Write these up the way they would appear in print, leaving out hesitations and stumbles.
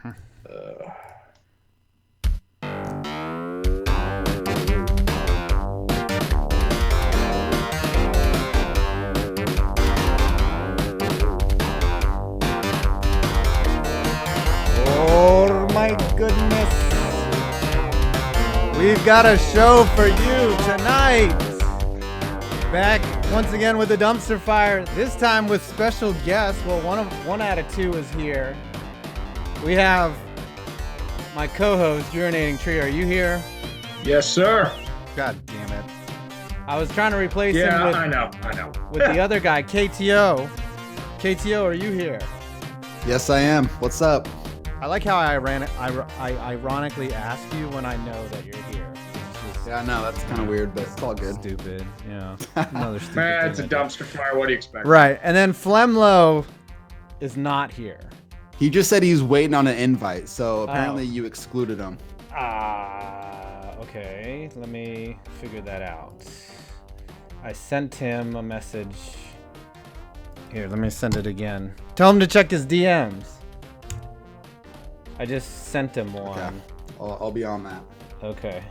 Oh my goodness. We've got a show for you tonight. Back once again with the dumpster fire. This time with special guests. Well, one out of two is here. We have my co-host, UrinatingTree. Are you here? Yes, sir. God damn it. I was trying to replace him with, I know. with the other guy, KTO. KTO, are you here? Yes, I am. What's up? I like how I ironically ask you when I know that you're here. Yeah, I know. That's kind of weird, but it's all good. Stupid. Yeah. Another stupid Man, it's a thing I do. dumpster fire. What do you expect? Right. And then FLEMLO is not here. He just said he's waiting on an invite, so apparently you excluded him. Okay. Let me figure that out. I sent him a message. Here, let me send it again. Tell him to check his DMs. I just sent him one. Okay. I'll be on that. Okay.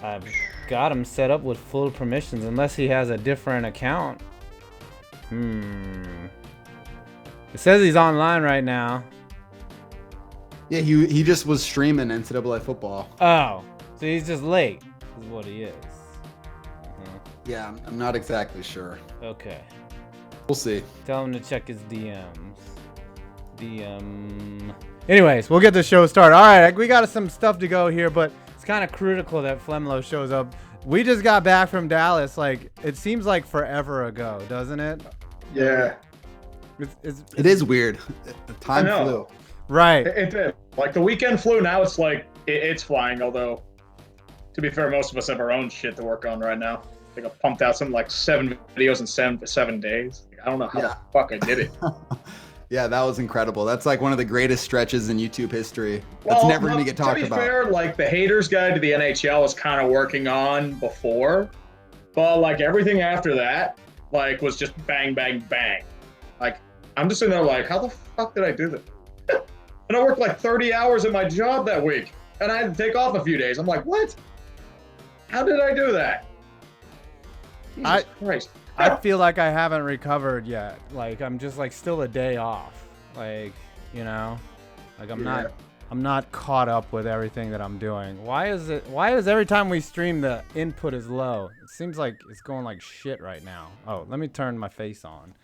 I've got him set up with full permissions unless he has a different account. It says he's online right now. Yeah, he just was streaming NCAA football. Oh, so he's just late is what he is. Yeah, I'm not exactly sure. Okay. We'll see. Tell him to check his DMs. Anyways, we'll get the show started. All right, we got some stuff to go here, but it's kind of critical that FLEMLO shows up. We just got back from Dallas. Like, it seems like forever ago, doesn't it? Yeah. It is weird. The time flew. Right. It did. Like, the weekend flew. Now it's like, it's flying. Although, to be fair, most of us have our own shit to work on right now. I think I pumped out something like 7 videos in seven days. I don't know how the fuck I did it. Yeah, that was incredible. That's like one of the greatest stretches in YouTube history. That's never going to get talked about. To be fair, like the Haters Guide to the NHL was kind of working on before, but like everything after that, like was just bang, bang, bang. Like I'm just sitting there like, how the fuck did I do this? And I worked like 30 hours at my job that week, and I had to take off a few days. I'm like, what? How did I do that? Jesus Christ. I feel like I haven't recovered yet. Like I'm just like still a day off. Like, you know, like I'm not caught up with everything that I'm doing. Why is every time we stream the input is low? It seems like it's going like shit right now. Oh, let me turn my face on.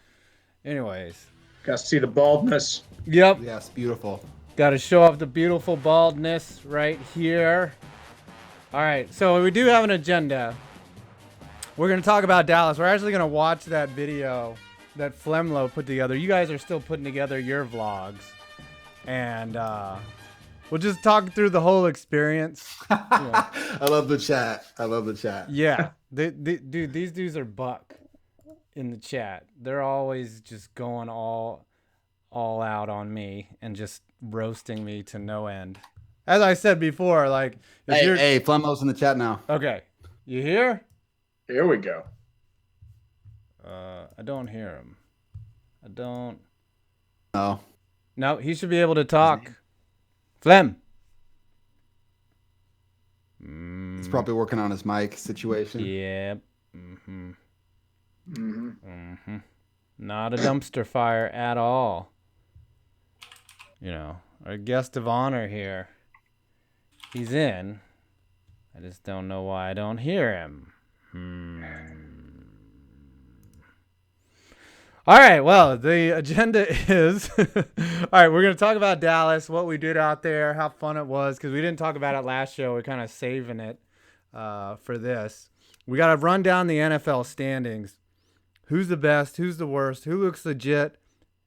Anyways. Got to see the baldness. Yep. Yes, beautiful. Got to show off the beautiful baldness right here. All right, so we do have an agenda. We're going to talk about Dallas. We're actually going to watch that video that FLEMLO put together. You guys are still putting together your vlogs. And we'll just talk through the whole experience. I love the chat. Yeah. Dude, these dudes are buck in the chat. They're always just going all out on me and just roasting me to no end. As I said before, like... Hey, FLEMLO's in the chat now. Okay. You here? Here we go. I don't hear him. I don't. No. No, he should be able to talk. Flem. He's probably working on his mic situation. Yep. Not a dumpster fire at all. You know, our guest of honor here. He's in. I just don't know why I don't hear him. All right, well, the agenda is all right, we're going to talk about Dallas, what we did out there, how fun it was, because we didn't talk about it last show. We're kind of saving it for this. We got to run down the NFL standings. Who's the best, who's the worst, who looks legit,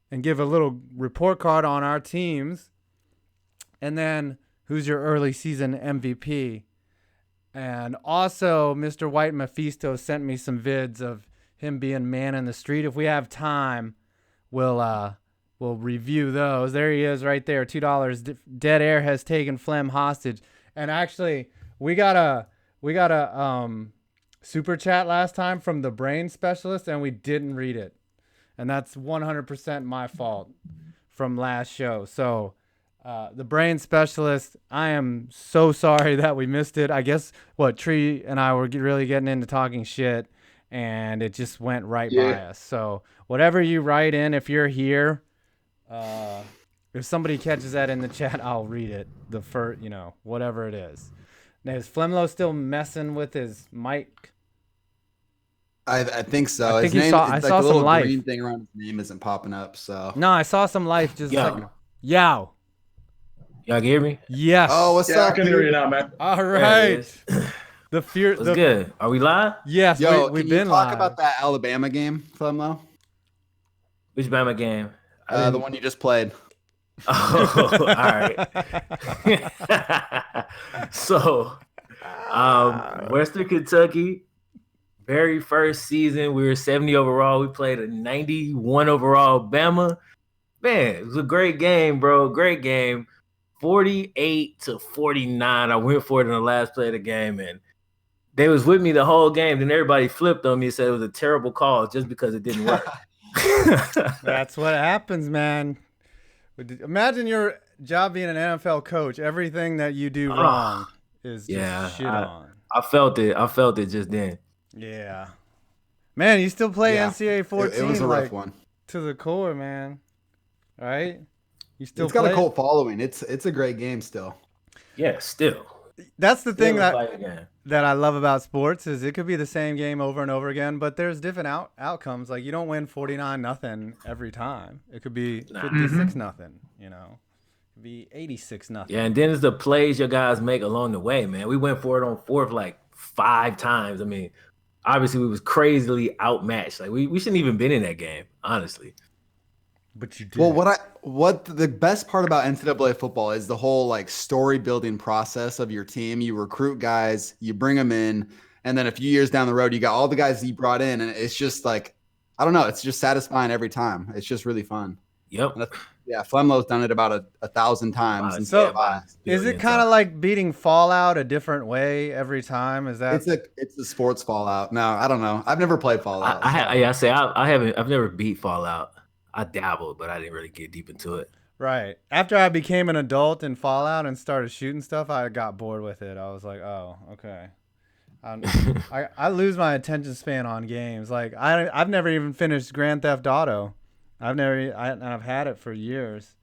and give a little report card on our teams. And then who's your early season MVP. And also, Mr. White Mephisto sent me some vids of him being man in the street. If we have time, we'll review those. There he is right there, $2. Dead air has taken Flem hostage. And actually, we got a super chat last time from the brain specialist, and we didn't read it. and that's 100% my fault from last show. So the brain specialist, I am so sorry that we missed it. I guess Tree and I were really getting into talking shit, and it just went right by us. So whatever you write in, if you're here, if somebody catches that in the chat, I'll read it. The first, whatever it is. Now, is FLEMLO still messing with his mic? I think so. I think his name, I saw the little some life. green thing around his name isn't popping up. So no, I saw some life just Yo. like yow. Y'all can hear me? Yes. Oh, what's up? I can hear you now, man. All There it right. is. The fear. What's good? Are we live? Yes. Yo, we've can been you talk live. about that Alabama game, FLEMLO? Which Bama game? The one you just played. Oh, all right. So, Western Kentucky, very first season, we were 70 overall. We played a 91 overall Bama. Man, it was a great game, bro. Great game. 48-49. I went for it in the last play of the game, and they was with me the whole game. Then everybody flipped on me and said it was a terrible call just because it didn't work. That's what happens, man. Imagine your job being an NFL coach. Everything that you do wrong is just shit on. I felt it. I felt it just then. Yeah. Man, you still play NCAA 14 It was a rough one. To the core, man. Right? You still It's got a cult following. It's a great game still. Yeah, still. That's the thing Still that I love about sports is it could be the same game over and over again, but there's different outcomes. Like you don't win 49-0 every time. It could be 56-0, It could be 86-0. Yeah, and then it's the plays your guys make along the way, man. We went for it on fourth like 5 times. I mean, obviously we was crazily outmatched. Like we shouldn't even been in that game, honestly. But you did. Well, what the best part about NCAA football is the whole like story building process of your team. You recruit guys, you bring them in, and then a few years down the road, you got all the guys that you brought in, and it's just like, I don't know, it's just satisfying every time. It's just really fun. Yep. Yeah, FLEMLO's done it about 1,000 times. And so is it kind of like beating Fallout a different way every time? Is that it's a sports Fallout? No, I don't know. I've never played Fallout. I've never beat Fallout. I dabbled, but I didn't really get deep into it. Right. After I became an adult in Fallout and started shooting stuff, I got bored with it. I was like, oh, okay. I lose my attention span on games. Like I've never even finished Grand Theft Auto. I've had it for years.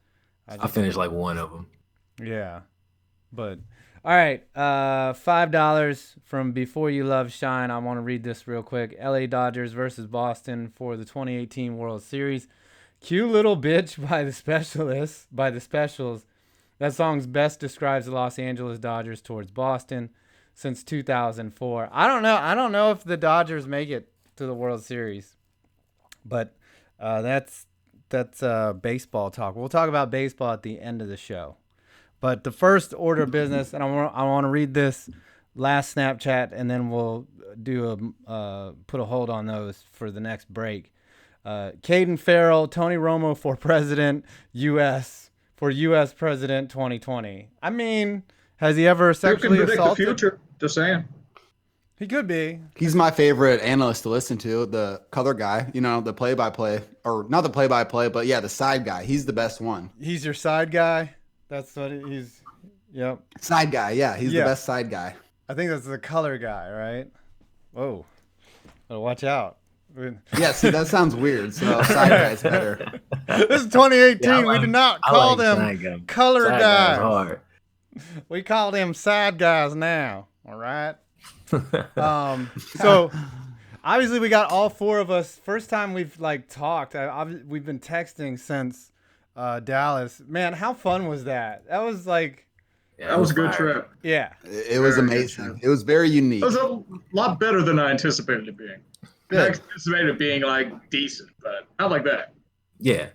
I finished like one of them. Yeah. But all right, $5 from Before You Love Shine. I want to read this real quick. LA Dodgers versus Boston for the 2018 World Series. Cute Little Bitch by the Specials. That song's best describes the Los Angeles Dodgers towards Boston since 2004. I don't know if the Dodgers make it to the World Series, but that's baseball talk. We'll talk about baseball at the end of the show. But the first order of business, and I want to read this last Snapchat, and then we'll do put a hold on those for the next break. Caden Farrell, Tony Romo for president, U.S. president 2020. I mean, has he ever sexually assaulted? You can predict the future. Just saying. He could be. He's my favorite analyst to listen to, the color guy, the play-by-play, or not the play-by-play, but yeah, the side guy. He's the best one. He's your side guy? That's what he's, yep. Side guy, yeah. He's the best side guy. I think that's the color guy, right? Whoa. Better watch out. Yeah, see, that sounds weird, so side guy's better. This is 2018. We did not call them color guys. Hard. We call them side guys now, all right? So obviously we got all 4 of us. First time we've talked. We've been texting since Dallas. Man, how fun was that? That was that was a good trip. Yeah, it was amazing. It was very unique. It was a lot better than I anticipated it being. Good. I anticipated it being decent, but not like that. Yeah.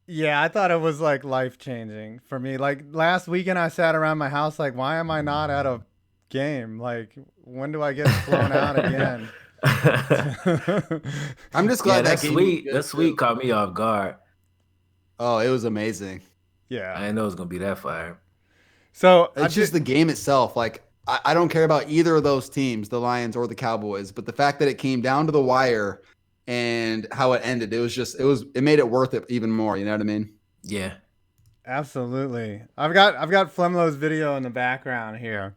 Yeah, I thought it was life changing for me. Last weekend, I sat around my house why am I not at a game? When do I get flown out again? I'm just glad that sweet caught me off guard. Oh, it was amazing. Yeah, I didn't know it was gonna be that fire. So it's just the game itself. I don't care about either of those teams, the Lions or the Cowboys, but the fact that it came down to the wire and how it ended. It made it worth it even more. You know what I mean? Yeah. Absolutely. I've got FLEMLO's video in the background here.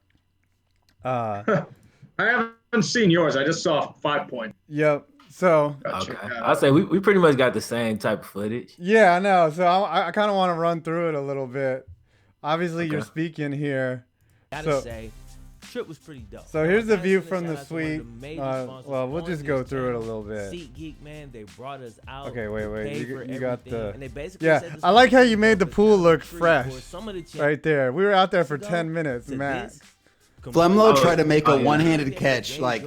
I haven't seen yours. I just saw 5 Point. Yep. So Okay. I'll say we pretty much got the same type of footage. yeah, I know. So I kind of want to run through it a little bit. Obviously, you're speaking here. Gotta say, trip was pretty dope. So here's the view from the suite. Well, we'll just go through it a little bit. SeatGeek, man, they brought us out. Okay, wait. You got the. And they basically Yeah, said this I like how was you made the pool look fresh. some of the Right there. We were out there for 10 minutes max. FLEMLO tried to make a one-handed catch like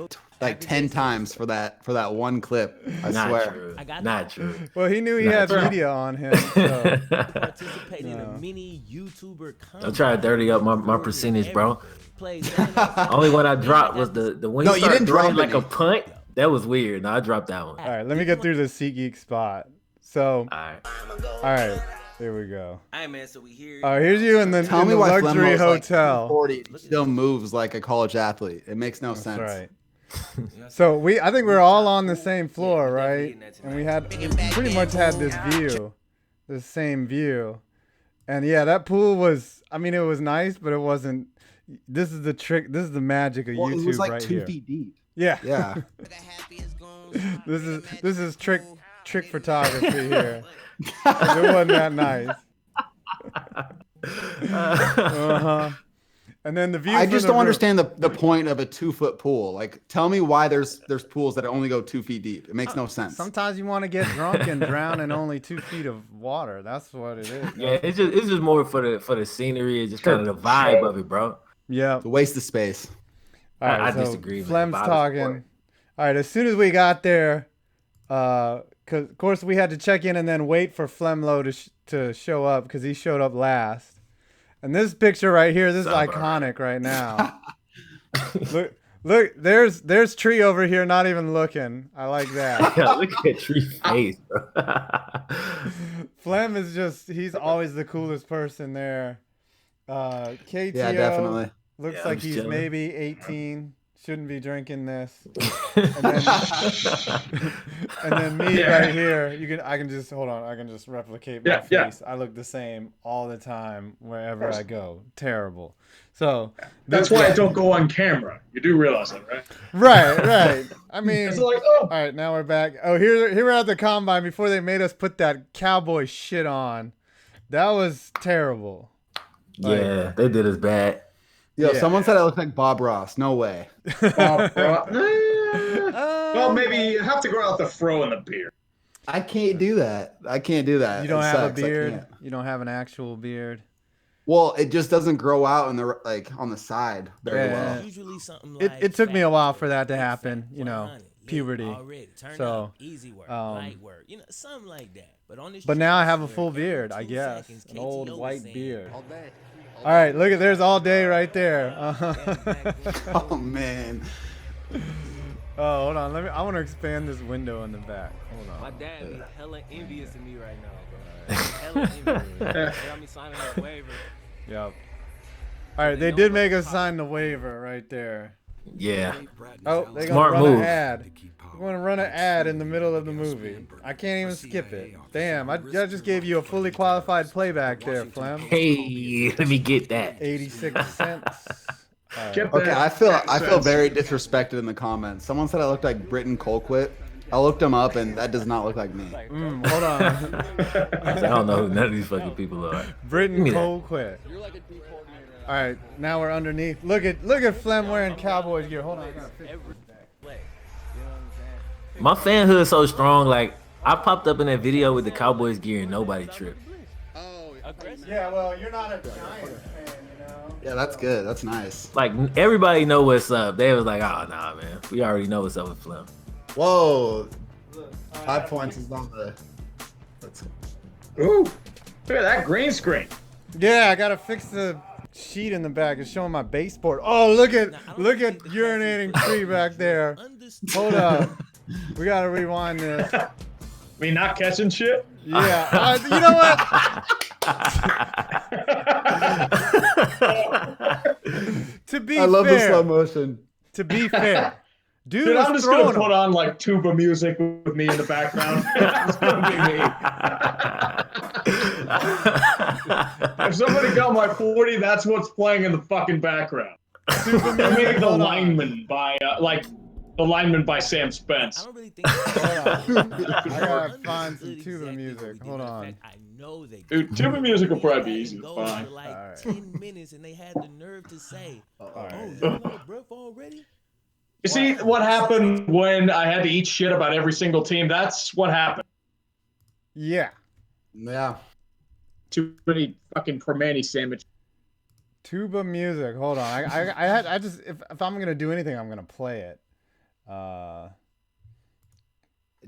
10 times for that one clip. I swear. True. Not true. Well, he knew he had media on him. So. Participated in a mini YouTuber I'm trying to dirty up my percentage, bro. Only one I dropped was the when No, he you didn't throwing drop like any. a punt. That was weird. No, I dropped that one. All right, let me get through the SeatGeek spot. So, All right, here we go. Hey man, so we here. All right, here's you in the, Tell in me the why luxury FLEMLO's like hotel. 240 and still moves like a college athlete. It makes no sense. That's right. So I think we're all on the same floor, right? And we pretty much had this view, the same view. And yeah, that pool was, I mean, it was nice, but it wasn't. This is the trick. This is the magic of YouTube It was like right 2 here. feet deep. Yeah. Yeah. This is trick photography here. It wasn't that nice. And then the view. I from just the don't room- understand the point of a 2-foot pool. Like, tell me why there's pools that only go 2 feet deep. It makes no sense. Sometimes you want to get drunk and drown in only 2 feet of water. That's what it is. Yeah, it's just more for the scenery. It's just kind of the vibe of it, bro. Yeah. It's a waste of space. All right, I so disagree. Flem's man. talking. All right, as soon as we got there, cause of course we had to check in and then wait for FLEMLO to show up because he showed up last. And this picture right here, this is iconic right now. Look, there's Tree over here, not even looking. I like that. Yeah, look at Tree face, bro. Flem is he's always the coolest person there. KTO Yeah, definitely. looks Yeah, like I'm he's chilling. maybe 18. Shouldn't be drinking this. And then me right here. I can just hold on. I can just replicate my face. I look the same all the time wherever I go. Terrible. So That's why I don't go on camera. You do realize that, right? right. I mean, It's like, oh, all right, now we're back. Oh, here we're at the combine before they made us put that cowboy shit on. That was terrible. Yeah, they did us bad. Yo, Yeah. someone said I look like Bob Ross. No way. well, maybe you have to grow out the fro and the beard. I can't do that. You don't It have sucks. a I beard. can't. You don't have an actual beard. Well, it just doesn't grow out on the side very Yeah. well. Usually something like It took me a fat, while for that to happen. You know, 100, puberty. already. Turn So, up, easy work, light work, something like that. But on this But trip, now I have a swear, full every beard, I 2 guess. seconds, An old KTO was white saying, beard. All right, look at there's all day right there. Oh man. Oh, hold on. I want to expand this window in the back. Hold My on. dad be hella envious of me right now, bro. Hella envious. They got me signing that waiver. Yep. All right, they did make us sign the waiver right there. Yeah. Oh, they're Smart gonna run move. an ad. They're gonna run an ad in the middle of the movie. I can't even skip it. Damn, I just gave you a fully qualified playback there, Flem. Hey, let me get that. 86 cents. All right. Get Okay, that. I feel very disrespected in the comments. Someone said I looked like Britton Colquitt. I looked him up, and that does not look like me. Hold on. I don't know who none of these fucking people are. Britton me that. Cole quit. All right, now we're underneath. Look at Flem wearing Cowboys gear. Hold on. I gotta fix Every this. play. You know what I'm saying? My fanhood is so strong. Like, I popped up in that video with the Cowboys gear and nobody tripped. Yeah, well, you're not a Giants fan, you know. Yeah, that's good. That's nice. Like, everybody know what's up. They was like, oh, nah, man. We already know what's up with Flem. Whoa. 5 points is on the. Let's Ooh, look at that green screen. Yeah, I gotta fix the sheet in the back. It's showing my baseboard. Oh, look at urinating tree back there. Hold up, we gotta rewind this. We not catching shit? Yeah, you know what? To be I love the slow fair, motion. to be fair, Dude, I'm just gonna put on like tuba music with me in the background. It's gonna be me. If somebody got my 40, that's what's playing in the fucking background. Tuba music. The lineman by Sam Spence. I don't really think. I gotta find some tuba music. Hold on. I know they. Dude, tuba music will probably be easy to find. For like All right. 10 minutes, and they had the nerve to say, right. you got a breath already? You see what happened when I had to eat shit about every single team? That's what happened. Yeah. Yeah. Too many fucking cremani sandwich. Tuba music. Hold on. I just if I'm gonna do anything, I'm gonna play it.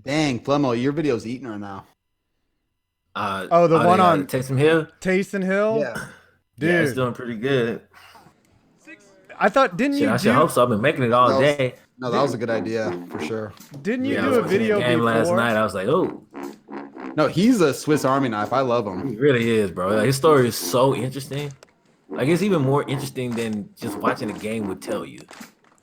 Dang, FLEMLO, your video's eating her now. The one on Taysom Hill. Taysom Hill. Yeah. Dude, Yeah, it's doing pretty good. I thought I should hope so. I've been making it all day. No, that was a good idea for sure. Didn't you I do was a watching video the game before? last night. I was like, oh, No, he's a Swiss Army knife. I love him. he really is, bro. Like, his story is so interesting. Like, it's even more interesting than just watching a game would tell you.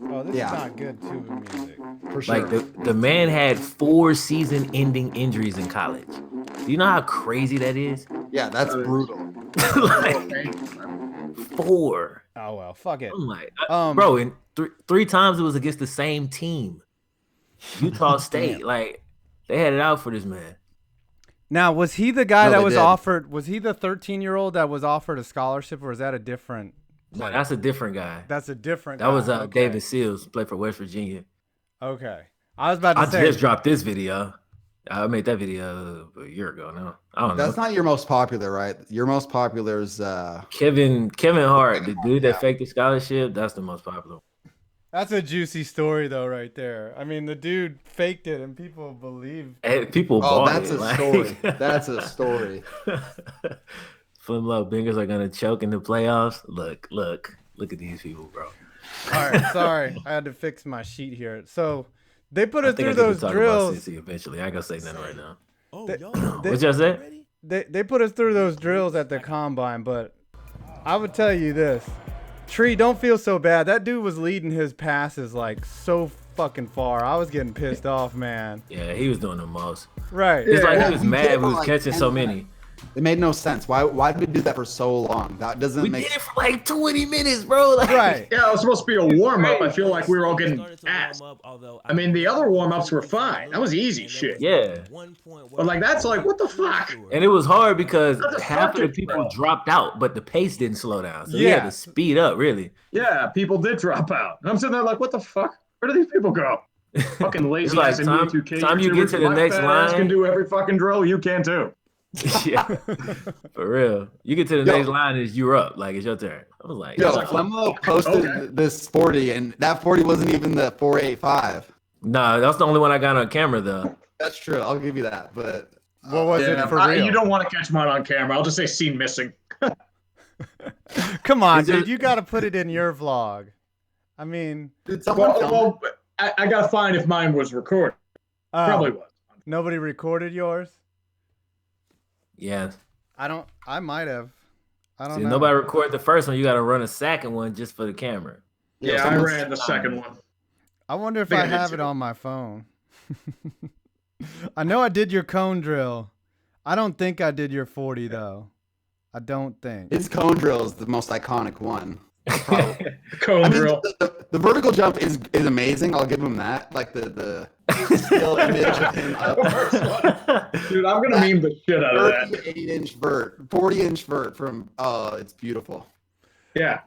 Oh, this Yeah. is not good tuba music. For sure. Like, the man had 4 season-ending injuries in college. Do you know how crazy that is? Yeah, that's brutal. Like, 4. Oh well, fuck it. I'm like, Um, bro, and three times it was against the same team. Utah State. Like, they had it out for this man. Now, was he the guy No, that they was did. offered? Was he the 13-year-old that was offered a scholarship, or is that a different? No, that's a different guy. That's a different. That was guy. Okay. David Seals, played for West Virginia. Okay, I was about to I say. just dropped this video. I made that video a year ago now. I don't know. That's not your most popular, right? Your most popular is Kevin Hart, the dude that faked the scholarship. That's the most popular. That's a juicy story, though, right there. I mean, the dude faked it, and people believe. And people Oh, bought that's it. a story. That's a story. FLEMLO Bengals are gonna choke in the playoffs. Look at these people, bro. All right, sorry, I had to fix my sheet here. So they put I us think through I get those to talk drills. about CC eventually. I ain't gonna say nothing right now. Oh, They- y'all. What y'all say? Ready? They put us through those drills at the combine, but I would tell you this. Tree, don't feel so bad. That dude was leading his passes like so fucking far. I was getting pissed off, man. Yeah, he was doing the most. Right. It's like Yeah, he was he mad did we was like catching 10 so many. It made no sense. Why did we do that for so long? That doesn't We make did it for like 20 minutes, bro. Like, Right. Yeah, it was supposed to be a warm up. I feel like we were all getting Started to ass. warm up, although I mean, the other warm ups were fine. That was easy shit. Yeah. But like, that's like, what the fuck? And it was hard because What the half of the fuck, people bro? dropped out, but the pace didn't slow down. So we Yeah. had to speed up, really. Yeah, people did drop out. And I'm sitting there like, what the fuck? Where do these people go? Fucking lazy It's like ass time- NBA 2K time you get YouTubers. to the My next fat ass line- can do every fucking drill. You can too. Yeah. For real. You get to the Yo. next line, is you're up. Like, it's your turn. I was like, Yo, like, FLEMLO posted okay. this 40, and that 40 wasn't even the 485. nah, that's the only one I got on camera, though. That's true. I'll give you that. But What was Yeah, it for real? you don't want to catch mine on camera. I'll just say scene missing. Come on, Is it- dude. You got to put it in your vlog. I mean, dude, someone filmed it. Well, I got to find if mine was recorded. Probably was. Nobody recorded yours? Yeah. I might have. I don't See, know. nobody recorded the first one. You got to run a second one just for the camera. Yeah, I someone- ran the second one. I wonder if think I I did have it too. on my phone. I know I did your cone drill. I don't think I did your 40 though. I don't think. His cone drill is the most iconic one. Probably. Cone I mean, drill. the vertical jump is amazing. I'll give him that. Like the still image of him up. Dude, I'm going to meme the shit out of that. 38-inch vert, 40-inch vert from. Oh, it's beautiful. Yeah.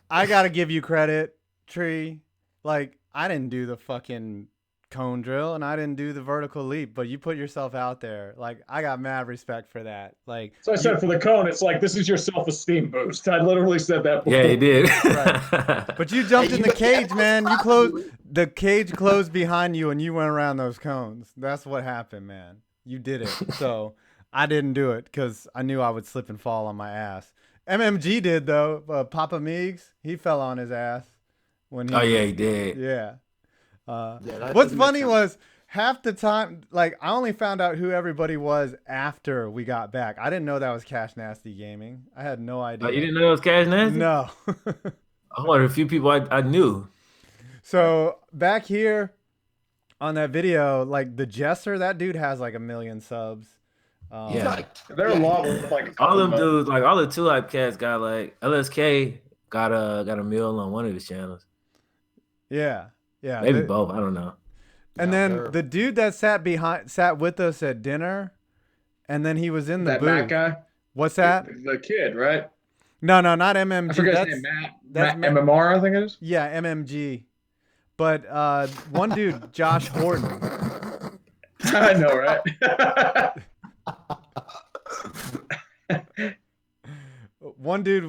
I gotta give you credit, Tree. Like, I didn't do the fucking cone drill and I didn't do the vertical leap, but you put yourself out there. Like, I got mad respect for that. Like, So I said for the cone, it's like, this is your self-esteem boost. I literally said that before. Yeah, he did. but you jumped Hey, in you- the cage, man. You probably- closed the cage closed behind you and you went around those cones. That's what happened, man. You did it. So I didn't do it because I knew I would slip and fall on my ass. MMG did though. Papa Meeks, he fell on his ass when he. Oh, yeah, he did. Yeah. Yeah, that What's doesn't make funny sense. was half the time, like, I only found out who everybody was after we got back. I didn't know that was Cash Nasty Gaming. I had no idea. Oh, you didn't know it was Cash Nasty? No. I wonder a few people I knew. So back here on that video, like the Jesser, that dude has like 1 million subs. Yeah. There are a lot with like a All couple them mil. dudes, like all the Two Life cats got like LSK got a meal on one of his channels. Yeah. Maybe both. I don't know. And No, then they're- the dude that sat with us at dinner, and then he was in the That booth. Matt guy, What's that? the kid, right? No, not MMG. I forget his name. Matt MMR, I think it is. Yeah, MMG. But one dude, Josh Horton. I know, right? One dude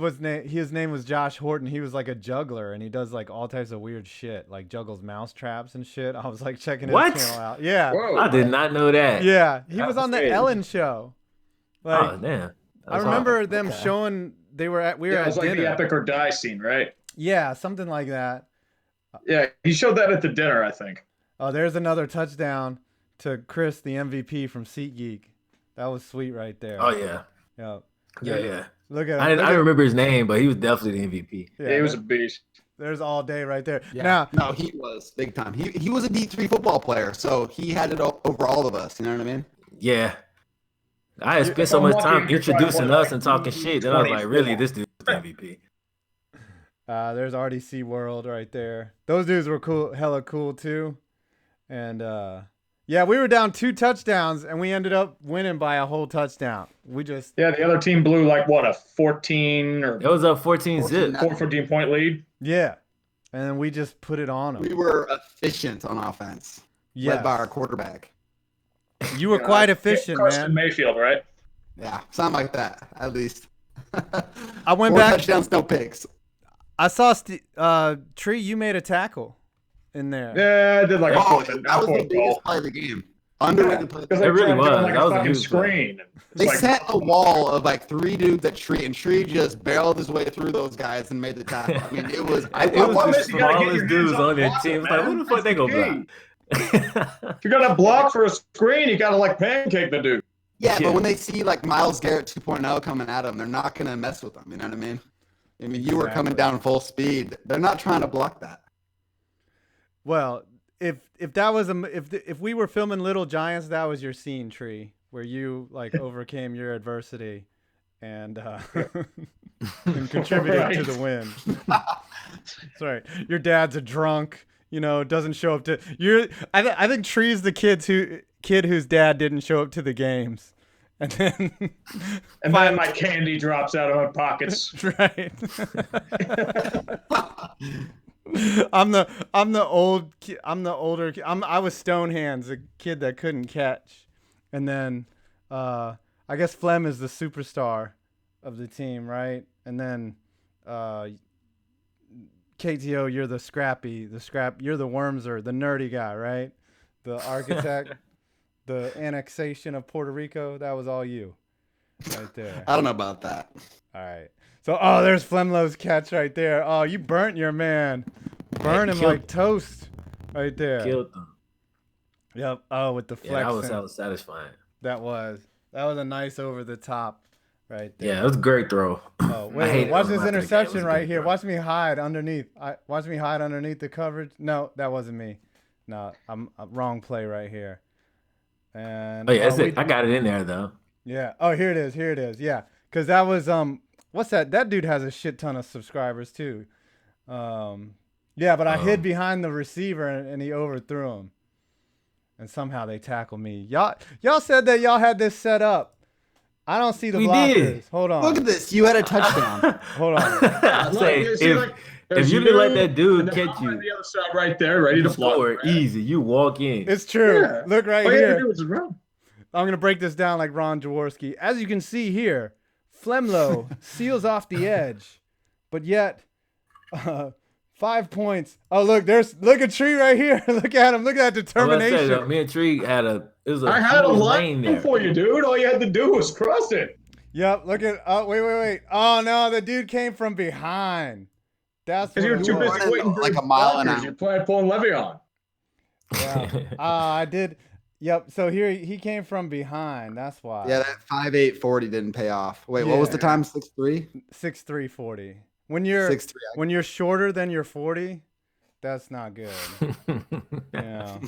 his name was Josh Horton. He was like a juggler, and he does like all types of weird shit, like juggles mouse traps and shit. I was like checking his What? channel out. Yeah, Whoa. I did not know that. yeah. He That was was on the crazy. Ellen show. Like, Oh damn. I remember them showing we were Yeah, at it was like dinner. the epic or die scene, right? Yeah, something like that. Yeah, he showed that at the dinner, I think. Oh, there's another touchdown to Chris, the MVP from SeatGeek. That was sweet right there. Oh yeah. Yeah. Yeah. Look at I him. didn't remember his name, but he was definitely the MVP. Yeah, he was a beast. there's all day right there. Yeah. Now, No, he was big time. He was a D3 football player, so he had it over all of us. You know what I mean? Yeah. I had spent If so I'm much lucky, time you're trying to introducing play us like and talking shit. Then I was like, 24. really, this dude's the MVP. there's RDC World right there. Those dudes were cool, hella cool too. And yeah, we were down 2 touchdowns, and we ended up winning by a whole touchdown. We just Yeah, the other team blew like what, a 14 or It was up 14 zip. 14 point lead. and then we just put it on them. We were efficient on offense, led by our quarterback. You were quite efficient, Carson man. Mayfield, right? Yeah, something like that, at least. I went 4 back. touchdowns, no picks. I saw Tree. You made a tackle in there. Yeah, I did like a Oh, fourth that was the goal. biggest play of the game. Underrated play. Because It really like was. like That a was a fucking huge play. screen. It's They like, set a wall of like 3 dudes at Tree, and Tree just barreled his way through those guys and made the tackle. I mean, it was. It I was watched the you gotta get smallest your dudes hands on on their block, team. It's like, man. who the fuck they That's gonna the block? if you're gonna block for a screen, you gotta like pancake the dude. Yeah, Yeah. but when they see like Myles Garrett 2.0 coming at them, they're not going to mess with them. You know what I mean? I mean, you were coming down full speed. They're not trying to block that. Well, if that was if we were filming Little Giants, that was your scene, Tree, where you like overcame your adversity and and contributed to the win. That's right. Your dad's a drunk. You know, doesn't show up to I think Tree's the kid whose dad didn't show up to the games, and then then my candy drops out of my pockets. right. I'm the older I was Stonehands, a kid that couldn't catch, and then I guess Flem is the superstar of the team, right? And then KTO, you're the scrappy, you're the Wormser, the nerdy guy, right? The architect, the annexation of Puerto Rico, that was all you, right there. I don't know about that. All right. So, there's FLEMLO's catch right there. Oh, you burnt your man. Burn him killed like toast right there. Killed them. Yep. Oh, with the Yeah, flexing. that was satisfying. That was a nice over the top right there. Yeah, it was a great throw. Oh, I wait, hate it watch when this I think it was interception a right good here. throw. Watch me hide underneath. Watch me hide underneath the coverage. No, that wasn't me. No, I'm wrong play right here. And Oh yeah, I got it in there though. yeah. Oh, here it is. Here it is. Yeah, because that was what's that? That dude has a shit ton of subscribers too. Yeah, but I hid behind the receiver and he overthrew him. And somehow they tackled me. Y'all said that y'all had this set up. I don't see the We blockers. did. Hold on. Look at this. You had a touchdown. Hold on. I Look, say, you see, like, if there's you didn't let that and dude then catch I'm you, on the other side right there, ready to block. score right? easy. You walk in. It's true. Yeah. Look right All you had to here. do was run. I'm going to break this down like Ron Jaworski. As you can see here, FLEMLO seals off the edge, but yet 5 points. Oh, look at Tree right here. Look at him. Look at that I was about to say, determination. though, me and Tree had it was a I had a huge line lane there. for you, dude. All you had to do was cross it. Yep. Look at. Oh, wait. Oh no, the dude came from behind. That's what Because you're it too was. busy waiting for Like his a mile an blockers. hour. You're pulling Levy on. Yeah. I did. Yep. So here he came from behind. That's why. Yeah, that 5.840 didn't pay off. Wait, what was the Yeah. time? 6.3? 6'3", 40. When you're 6.3. when you're shorter than your 40, That's not good. Yeah.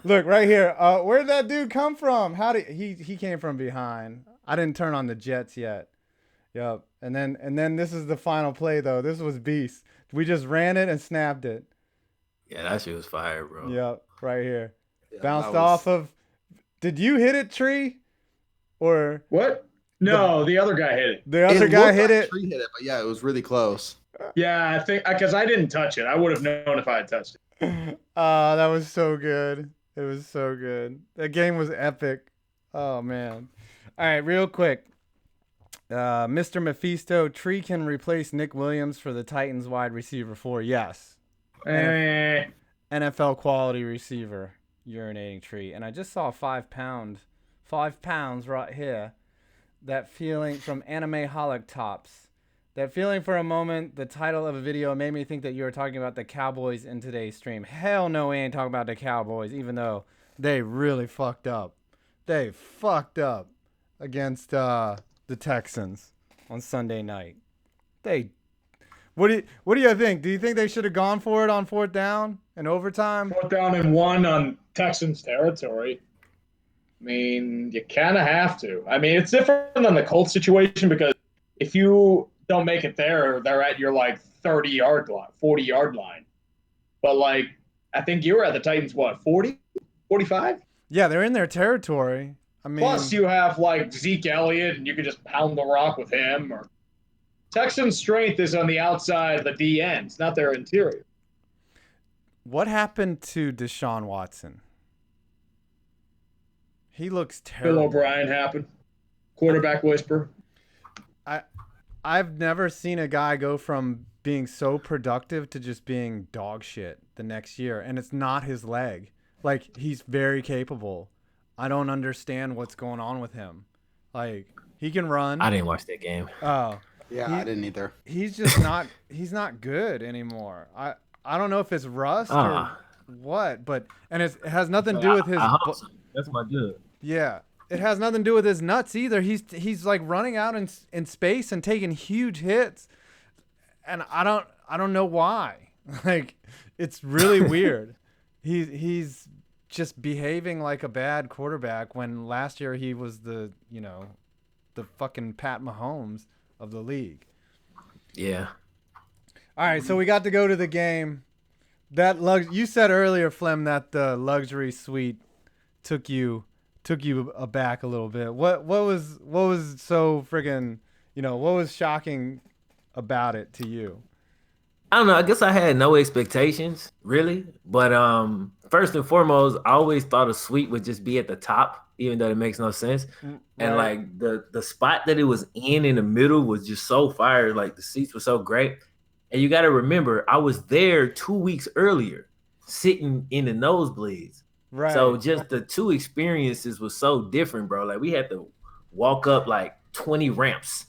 Look right here. Where'd that dude come from? How did he came from behind? I didn't turn on the Jets yet. Yep. And then this is the final play though. This was beast. We just ran it and snapped it. Yeah, that shit was fire, bro. Yep. Right here. Yeah, Bounced that was- off of. Did you hit it, Tree? Or What? No, the other guy hit it. the other guy looked hit like it? Tree hit it, but yeah, it was really close. Yeah, I think because I didn't touch it. I would have known if I had touched it. That was so good. It was so good. That game was epic. Oh man. All right, real quick. Mr. Mephisto, Tree can replace Nick Williams for the Titans wide receiver 4. Yes. NFL quality receiver, urinating Tree. And I just saw 5 pounds right here. That feeling from Anime Holic Tops. That feeling for a moment, the title of a video made me think that you were talking about the Cowboys in today's stream. Hell no, we ain't talking about the Cowboys, even though they really fucked up. They fucked up against the Texans on Sunday night. What do you think? Do you think they should have gone for it on 4th down and overtime? 4th down and 1 on Texans territory. I mean, you kind of have to. I mean, it's different than the Colts situation because if you don't make it there, they're at your like 30-yard line, 40-yard line. But like, I think you were at the Titans, what, 40, 45? Yeah, they're in their territory. I mean, Plus, you have like Zeke Elliott, and you can just pound the rock with him. Or Texans' strength is on the outside of the D ends, not their interior. what happened to Deshaun Watson? He looks terrible. Bill O'Brien happened. Quarterback whisper. I've never seen a guy go from being so productive to just being dog shit the next year, and it's not his leg. Like, he's very capable. I don't understand what's going on with him. Like, he can run. I didn't watch that game. Oh, Yeah, I didn't either. he's just not. He's not good anymore. I don't know if it's rust or what, but it has nothing to do with his. I hope so. That's my good. Yeah, it has nothing to do with his nuts either. He's like running out in space and taking huge hits, and I don't know why. Like, it's really weird. He's just behaving like a bad quarterback when last year he was the fucking Pat Mahomes of the league. Yeah. All right, so we got to go to the game. You said earlier, Flem, that the luxury suite took you aback a little bit. What was so friggin', what was shocking about it to you? I don't know. I guess I had no expectations, really. But first and foremost, I always thought a suite would just be at the top, even though it makes no sense. Right. And like the spot that it was in the middle was just so fire. Like the seats were so great. And you got to remember, I was there 2 weeks earlier, sitting in the nosebleeds. Right. So just the two experiences was so different, bro. Like we had to walk up like 20 ramps,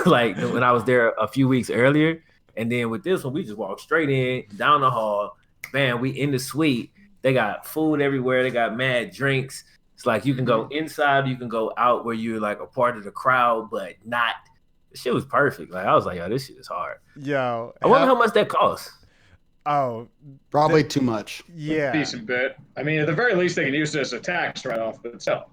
like when I was there a few weeks earlier. And then with this one, we just walked straight in, down the hall. Bam, we in the suite. They got food everywhere. They got mad drinks. It's like you can go inside, you can go out where you're like a part of the crowd, but not. The shit was perfect. Like I was like, yo, this shit is hard. Yo, I wonder how much that costs. Oh, Probably too much. yeah. Decent bit. I mean, at the very least, they can use it as a tax write-off itself.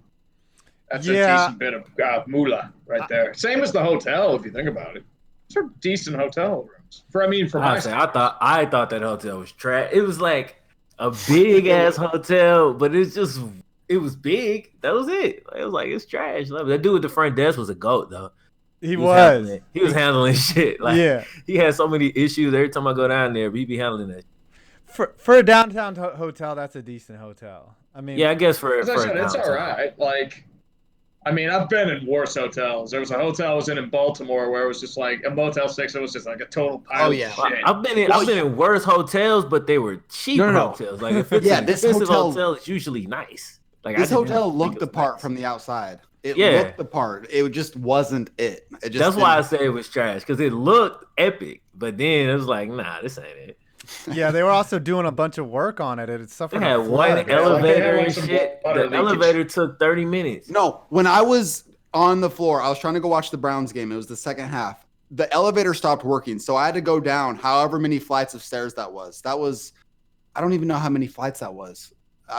That's a Yeah. decent bit of moolah right there. Same as the hotel, if you think about it. These are decent hotel rooms. For my I thought that hotel was trash. It was like a big ass hotel, but it was big. That was it. It was like it's trash. Like, that dude at the front desk was a goat though. He was. He was handling shit. Like Yeah. he had so many issues every time I go down there. But he be handling that. For a downtown hotel, that's a decent hotel. I mean, Yeah, I guess for As I said, it's downtown. all right. Like, I mean, I've been in worse hotels. There was a hotel I was in Baltimore where it was just like a Motel 6. It was just like a total pile of shit. I've been in worse hotels, but they were cheap No. hotels. Like if it's an this expensive hotel- hotel, it's usually nice. Like This I didn't hotel think looked it the was part nice. from the outside. It Yeah. looked the part. It just wasn't it. It just That's why I didn't. say it was trash because it looked epic, but then it was like, nah, this ain't it. yeah, they were also doing a bunch of work on it. It They suffered had a one flood. elevator like and some shit. water The leakage. elevator took 30 minutes. No, when I was on the floor, I was trying to go watch the Browns game. It was the second half. the elevator stopped working, so I had to go down however many flights of stairs that was. I don't even know how many flights that was.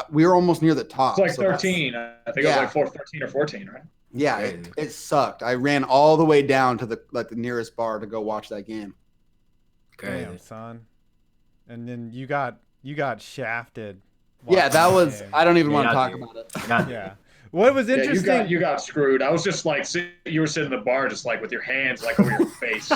We were almost near the top. It's like 13. I think it was like 13 or 14, right? Yeah, it sucked. I ran all the way down to the nearest bar to go watch that game. Crazy. Damn, son. And then you got shafted. Yeah, that was. I don't even want to talk dude. about it. Yeah. What was interesting? Yeah, you got screwed. I was just like, you were sitting in the bar, just like with your hands like over your face.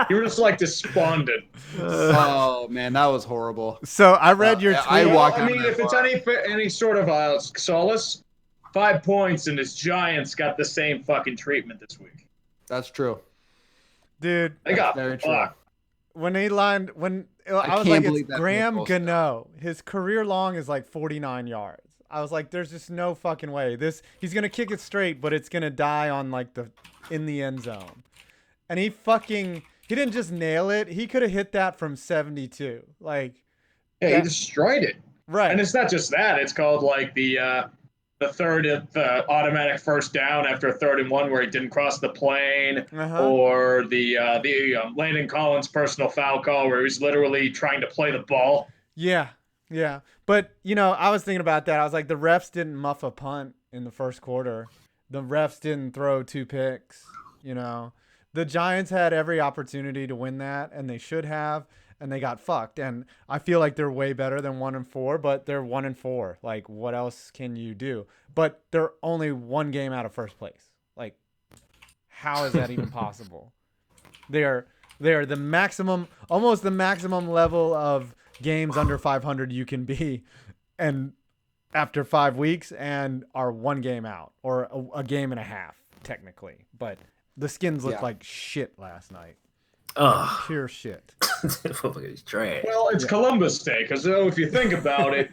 You were just like despondent. Oh man, that was horrible. So I read your tweet. I walked. I mean, if it's any sort of solace, 5 points and his Giants got the same fucking treatment this week. That's true, dude. They got very true. fucked. When I was like, it's Graham Gano. His career long is like 49 yards. I was like, there's just no fucking way. He's gonna kick it straight, but it's gonna die on like in the end zone. And he didn't just nail it. He could have hit that from 72. Like, yeah, he destroyed it. Right. And it's not just that. It's called like the automatic first down after a 3rd and 1 where he didn't cross the plane, or the Landon Collins personal foul call where he was literally trying to play the ball. Yeah. Yeah. But, I was thinking about that. I was like, the refs didn't muff a punt in the first quarter. The refs didn't throw 2 picks. The Giants had every opportunity to win that, and they should have, and they got fucked. And I feel like they're way better than 1-4, but they're 1-4. Like, what else can you do? But they're only 1 game out of first place. Like, how is that even possible? They're the maximum, almost the maximum level of games under 500 you can be, and after 5 weeks, and are 1 game out, or a game and a half technically. But the Skins looked like shit last night. Oh, pure shit. It's trash. Well, it's Columbus Day, because if you think about it,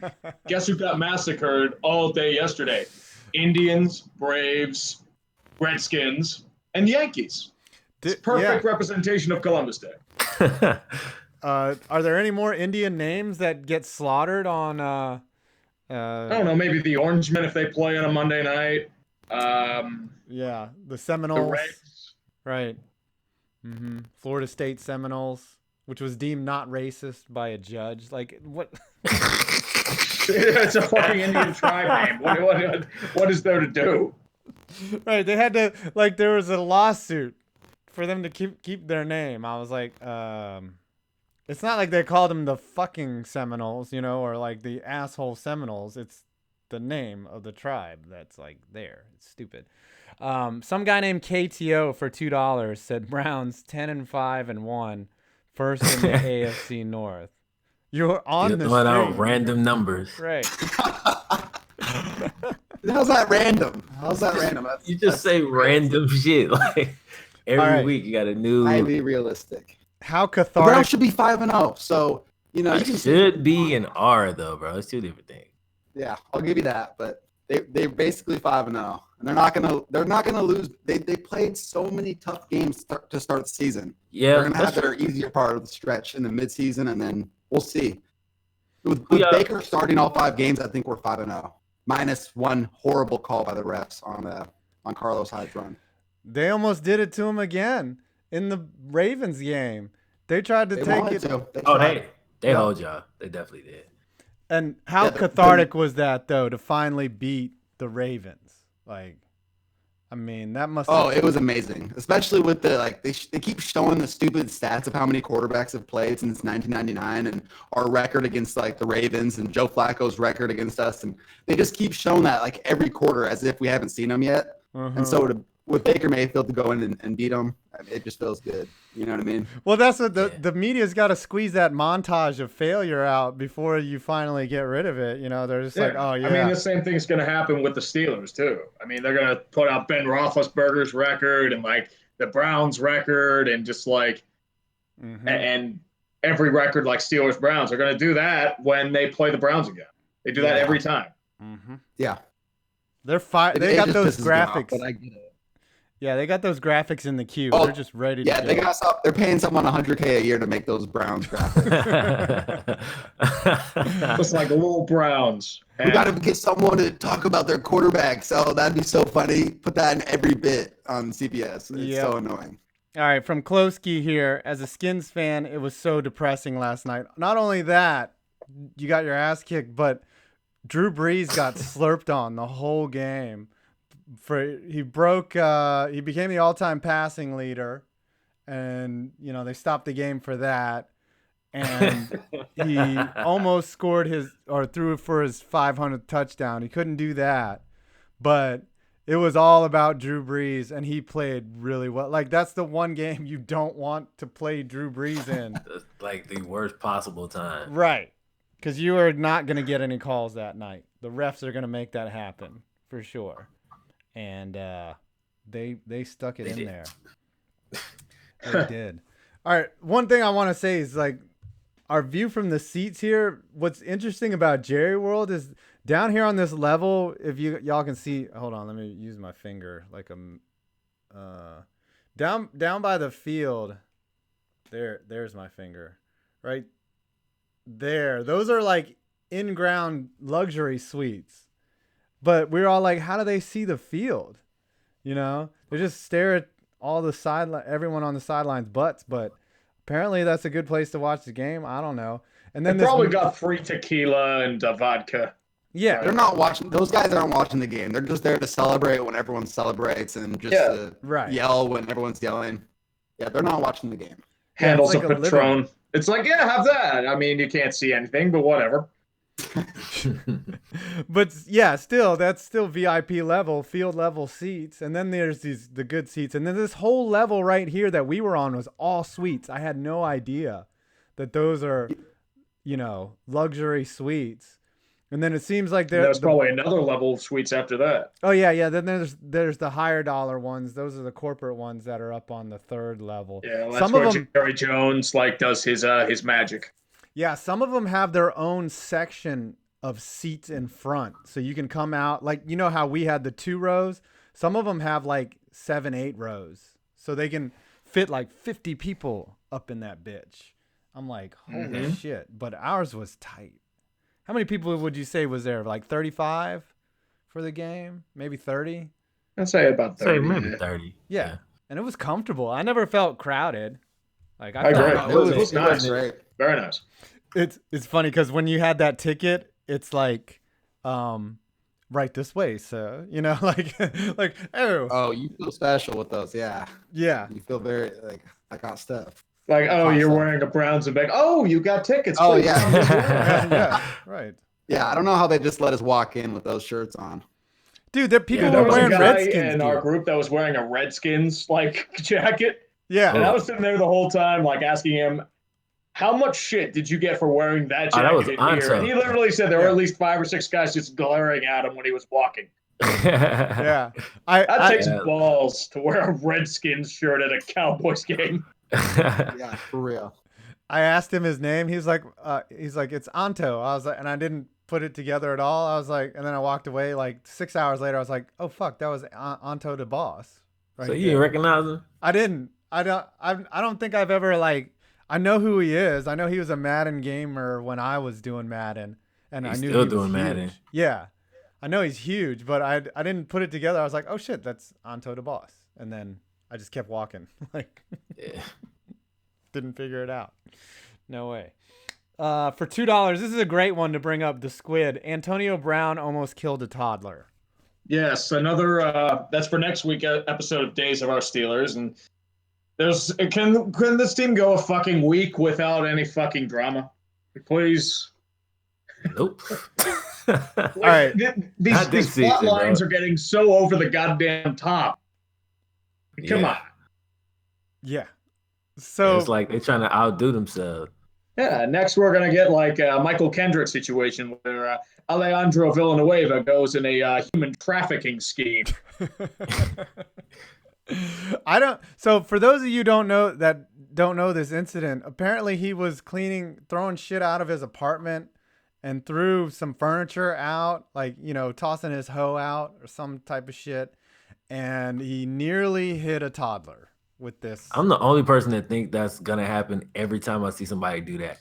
guess who got massacred all day yesterday? Indians, Braves, Redskins, and Yankees. It's perfect representation of Columbus Day. Are there any more Indian names that get slaughtered on? I don't know. Maybe the Orangemen if they play on a Monday night. Yeah, the Seminoles. The Reds. Right. Florida State Seminoles, which was deemed not racist by a judge. Like, what? It's a fucking Indian tribe name. What is there to do? Right. They had to, like, there was a lawsuit for them to keep their name. I was like, it's not like they called them the fucking Seminoles, or like the asshole Seminoles. It's the name of the tribe that's like there. It's stupid. Some guy named KTO for $2 said Browns 10-5-1, first in the AFC North. You're on the street. Out random numbers. Right. How's that random? You just say random shit. Like every week you got a new. Highly realistic. How The cathartic. Browns should be 5-0. So it should be an R though, bro. It's 2 different things. Yeah, I'll give you that. But they're basically 5-0, and they're not gonna lose. They played so many tough games to start the season. Yeah, they're gonna have their easier part of the stretch in the midseason, and then we'll see. With Baker starting all 5 games, I think we're 5-0, minus 1 horrible call by the refs on Carlos Hyde's run. They almost did it to him again in the Ravens game. They tried to take it. They hold y'all. They definitely did. And how cathartic was that, though, to finally beat the Ravens? Like, I mean, that must. Oh, it was amazing, especially with the they keep showing the stupid stats of how many quarterbacks have played since 1999, and our record against like the Ravens and Joe Flacco's record against us, and they just keep showing that like every quarter as if we haven't seen them yet. And so with Baker Mayfield to go in and beat them, it just feels good. You know what I mean? Well, that's what the media's got to squeeze that montage of failure out before you finally get rid of it. They're just like, oh, yeah. I mean, the same thing's going to happen with the Steelers, too. I mean, they're going to put out Ben Roethlisberger's record and, like, the Browns record and just, like, and every record like Steelers-Browns. They're going to do that when they play the Browns again. They do that every time. Yeah. They got those graphics. But I get it. Yeah, they got those graphics in the queue. They're just ready to go. Yeah, they're paying someone $100K a year to make those Browns graphics. It's like little Browns. We got to get someone to talk about their quarterback. So that'd be so funny. Put that in every bit on CBS. It's so annoying. All right, from Klosky here. As a Skins fan, it was so depressing last night. Not only that, you got your ass kicked, but Drew Brees got slurped on the whole game. He became the all-time passing leader, and they stopped the game for that. And he almost scored threw for his 500th touchdown. He couldn't do that, but it was all about Drew Brees, and he played really well. Like, that's the one game you don't want to play Drew Brees in. That's like the worst possible time. Right. Because you are not going to get any calls that night. The refs are going to make that happen for sure. And they stuck it in there. They did. All right. One thing I want to say is, like, our view from the seats here, what's interesting about Jerry World is down here on this level, if y'all can see, hold on, let me use my finger like down by the field. There's my finger. Right there. Those are like in-ground luxury suites. But we're all like, how do they see the field? They just stare at everyone on the sidelines' butts, but apparently that's a good place to watch the game. I don't know. And then they probably got free tequila and vodka. Yeah. They're not watching. Those guys aren't watching the game. They're just there to celebrate when everyone celebrates and just yell when everyone's yelling. Yeah, they're not watching the game. Handles like a Patron. It's like, yeah, have that. I mean, you can't see anything, but whatever. But yeah, that's still VIP level, field level seats. And then there's the good seats. And then this whole level right here that we were on was all suites. I had no idea that those are, luxury suites. And then it seems like there's probably another level of suites after that. Oh yeah. Then there's the higher dollar ones. Those are the corporate ones that are up on the third level. Yeah, well, that's where Jerry Jones does his magic. Yeah, some of them have their own section of seats in front, so you can come out like how we had the 2 rows. Some of them have like 7-8 rows, so they can fit like 50 people up in that bitch. I'm like, holy shit! But ours was tight. How many people would you say was there? Like 35 for the game? Maybe 30? I'd say about 30. Maybe 30. Yeah. And it was comfortable. I never felt crowded. Like I agree. It was nice. Great. Very nice. It's funny because when you had that ticket, it's like, right this way, so like oh, you feel special with those, yeah. You feel very like I got stuff. Like, oh, you're wearing a Browns and back. Oh, you got tickets. Oh, please. yeah. Right. Yeah, I don't know how they just let us walk in with those shirts on. Dude, people there were was wearing a guy Redskins in our group that was wearing a Redskins jacket. Yeah. And I was sitting there the whole time, like asking him, how much shit did you get for wearing that jacket that was in here? And he literally said there were at least 5 or 6 guys just glaring at him when he was walking. Yeah. That takes balls to wear a Redskins shirt at a Cowboys game. Yeah, for real. I asked him his name. He's like, it's Anto. I was like, and I didn't put it together at all. I was like, and then I walked away. Like 6 hours later, I was like, oh fuck, that was Anto the boss. Right so you didn't recognize him? I didn't. I don't think I've ever I know who he is. I know he was a Madden gamer when I was doing Madden, and I knew he was doing Madden. Yeah, I know he's huge, but I didn't put it together. I was like, oh shit, that's Anto the boss, and then I just kept walking. Didn't figure it out. No way. For $2, this is a great one to bring up. The squid. Antonio Brown almost killed a toddler. Yes, another. That's for next week episode of Days of Our Steelers, and can this team go a fucking week without any fucking drama, please? Nope. All right. These plot lines are getting so over the goddamn top. Come on. Yeah. So it's like they're trying to outdo themselves. Yeah. Next, we're gonna get like a Michael Kendrick situation where Alejandro Villanueva goes in a human trafficking scheme. So for those of you who don't know this incident, apparently he was throwing shit out of his apartment and threw some furniture out, like, tossing his hoe out or some type of shit. And he nearly hit a toddler with this. I'm the only person that think that's going to happen every time I see somebody do that.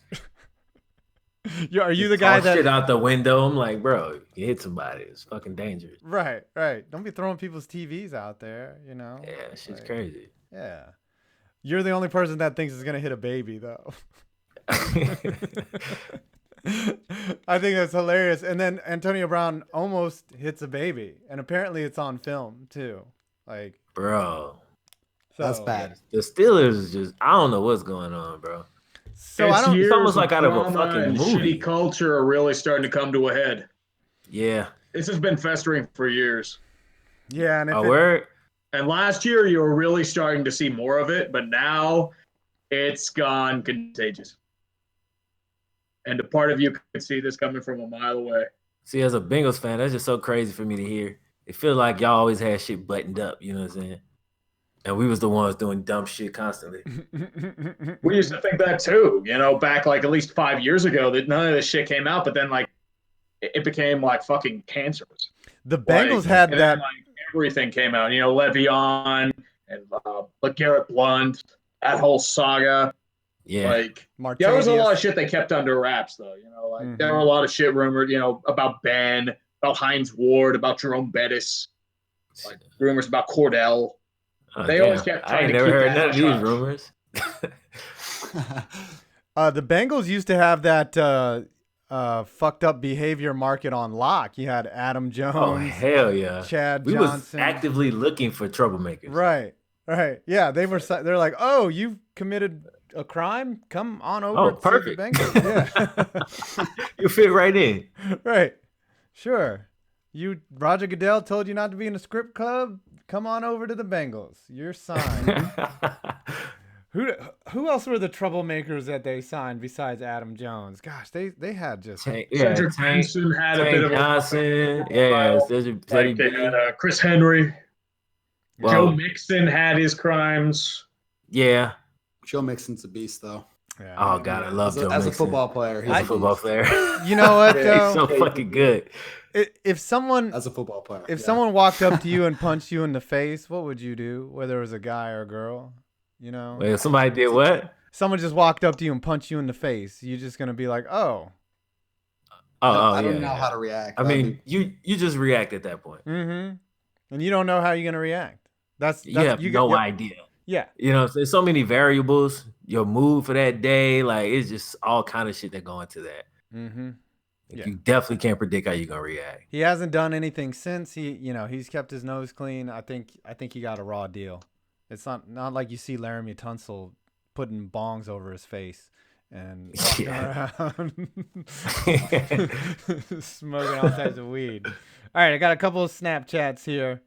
Are you the guy that shit out the window? I'm like, bro, you hit somebody. It's fucking dangerous. Right. Don't be throwing people's TVs out there, Yeah, shit's crazy. Yeah. You're the only person that thinks it's gonna hit a baby, though. I think that's hilarious. And then Antonio Brown almost hits a baby, and apparently it's on film too. Like, Bro, so, That's bad. the Steelers is just, I don't know what's going on, bro. So I don't. years it's almost of like out of a drama fucking and movie. shitty culture are really starting to come to a head. Yeah. This has been festering for years. Yeah, and if A word? And last year, you were really starting to see more of it, but now it's gone contagious. And a part of you could see this coming from a mile away. See, as a Bengals fan, that's just so crazy for me to hear. It feels like y'all always had shit buttoned up, you know what I'm saying? And we was the ones doing dumb shit constantly. We used to think that too, back like at least 5 years ago that none of this shit came out, but then like it became like fucking cancerous. the Bengals had and that. then, like, everything came out, Le'Veon and Garrett Blunt, that whole saga. Yeah. Like, there was a Martavius. lot of shit they kept under wraps, though. There were a lot of shit rumored, about Ben, about Hines Ward, about Jerome Bettis, like rumors about Cordell. Oh, They damn. always kept I trying ain't to never keep heard that none of hush these hush. rumors. The Bengals used to have that fucked up behavior market on lock. You had Adam Jones. Oh, hell yeah. Chad We was Johnson. actively looking for troublemakers. Right. Yeah, they're like, oh, you've committed a crime? Come on over to perfect. the Bengals. Yeah. You fit right in. Right. Sure. Roger Goodell told you not to be in the script club? Come on over to the Bengals. You're signed. Who else were the troublemakers that they signed besides Adam Jones? Gosh, they had just Cedric Benson had a bit of Johnson. Like they had Chris Henry. Joe Mixon had his crimes. Yeah. Joe Mixon's a beast, though. yeah, Oh God, I love Joe As a Mixon. football player, He's a football player. You know what Yeah, though? He's so fucking good. If someone as a football player, If someone walked up to you and punched you in the face, what would you do? Whether it was a guy or a girl, Wait, somebody did what? Someone just walked up to you and punched you in the face. You're just gonna be like, oh. I don't know how to react. I mean, you just react at that point. Mm-hmm. And you don't know how you're gonna react. You have no idea. Yeah. There's so many variables. Your mood for that day, like it's just all kind of shit that go into that. Mm-hmm. Like, you definitely can't predict how you're gonna react. He hasn't done anything since. He's kept his nose clean. I think he got a raw deal. It's not like you see Laramie Tunsil putting bongs over his face and walking around smoking all types of weed. All right, I got a couple of Snapchats here.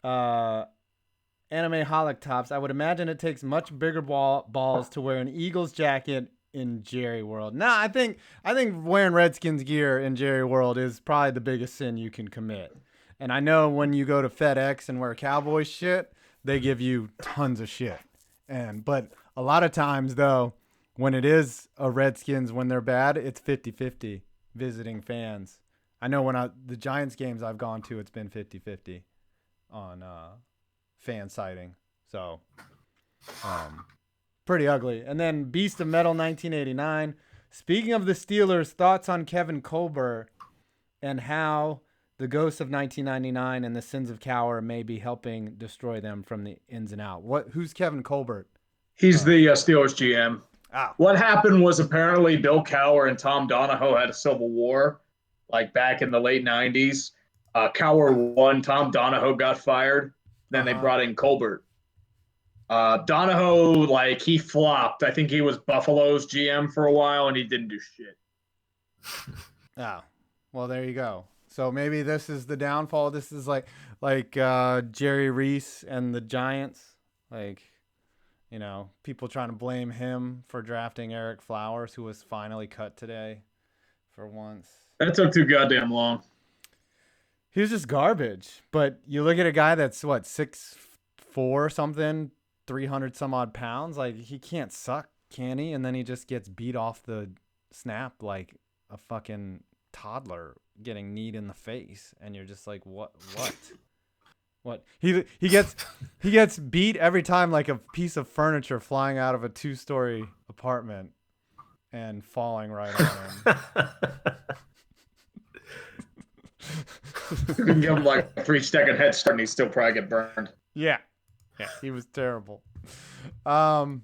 Anime Holic Tops. I would imagine it takes much bigger balls to wear an Eagles jacket in Jerry World. Nah, I think wearing Redskins gear in Jerry World is probably the biggest sin you can commit. And I know when you go to FedEx and wear Cowboys shit, they give you tons of shit. But a lot of times though, when it is a Redskins when they're bad, it's 50-50 visiting fans. I know when the Giants games I've gone to, it's been 50-50 on fan sighting. So pretty ugly. And then Beast of Metal 1989. Speaking of the Steelers, thoughts on Kevin Colbert and how the ghosts of 1999 and the sins of Cowher may be helping destroy them from the ins and out. Who's Kevin Colbert? He's the Steelers GM. Oh. What happened was apparently Bill Cowher and Tom Donahoe had a civil war, like back in the late 90s. Cowher won. Tom Donahoe got fired. Then they brought in Colbert. Donahoe, he flopped. I think he was Buffalo's GM for a while, and he didn't do shit. Oh, well, there you go. So maybe this is the downfall. This is like Jerry Reese and the Giants. People trying to blame him for drafting Eric Flowers, who was finally cut today for once. That took too goddamn long. He was just garbage. But you look at a guy that's, 6'4" or something, 300 some odd pounds. He can't suck, can he? And then he just gets beat off the snap like a fucking toddler getting kneed in the face. And you're just like, what? What? He gets beat every time like a piece of furniture flying out of a 2-story apartment and falling right on him. You can give him like a 3-second head start and he'd still probably get burned. Yeah, he was terrible. All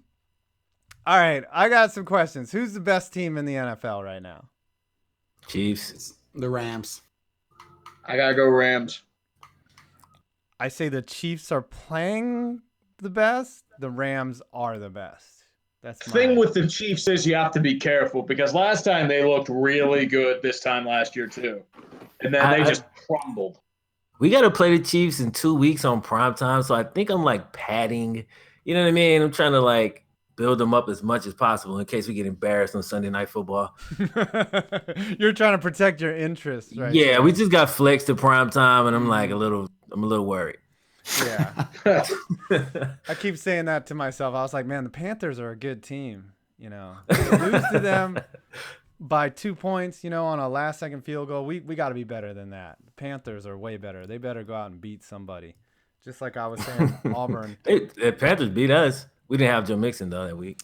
right, I got some questions. Who's the best team in the NFL right now? Chiefs. The Rams. I gotta go Rams. I say the Chiefs are playing the best. The Rams are the best. That's The thing with the Chiefs is you have to be careful because last time they looked really good this time last year too. And then they just crumbled. We got to play the Chiefs in 2 weeks on prime time, so I think I'm like padding. You know what I mean? I'm trying to like build them up as much as possible in case we get embarrassed on Sunday Night Football. You're trying to protect your interests, right? Yeah, there. we just got flexed to prime time, and I'm like I'm a little worried. Yeah. I keep saying that to myself. I was like, man, the Panthers are a good team. You know, to lose to them by 2 points, you know, on a last-second field goal, we got to be better than that. The Panthers are way better. They better go out and beat somebody. Just like I was saying, Auburn. The Panthers beat us. We didn't have Joe Mixon though that week.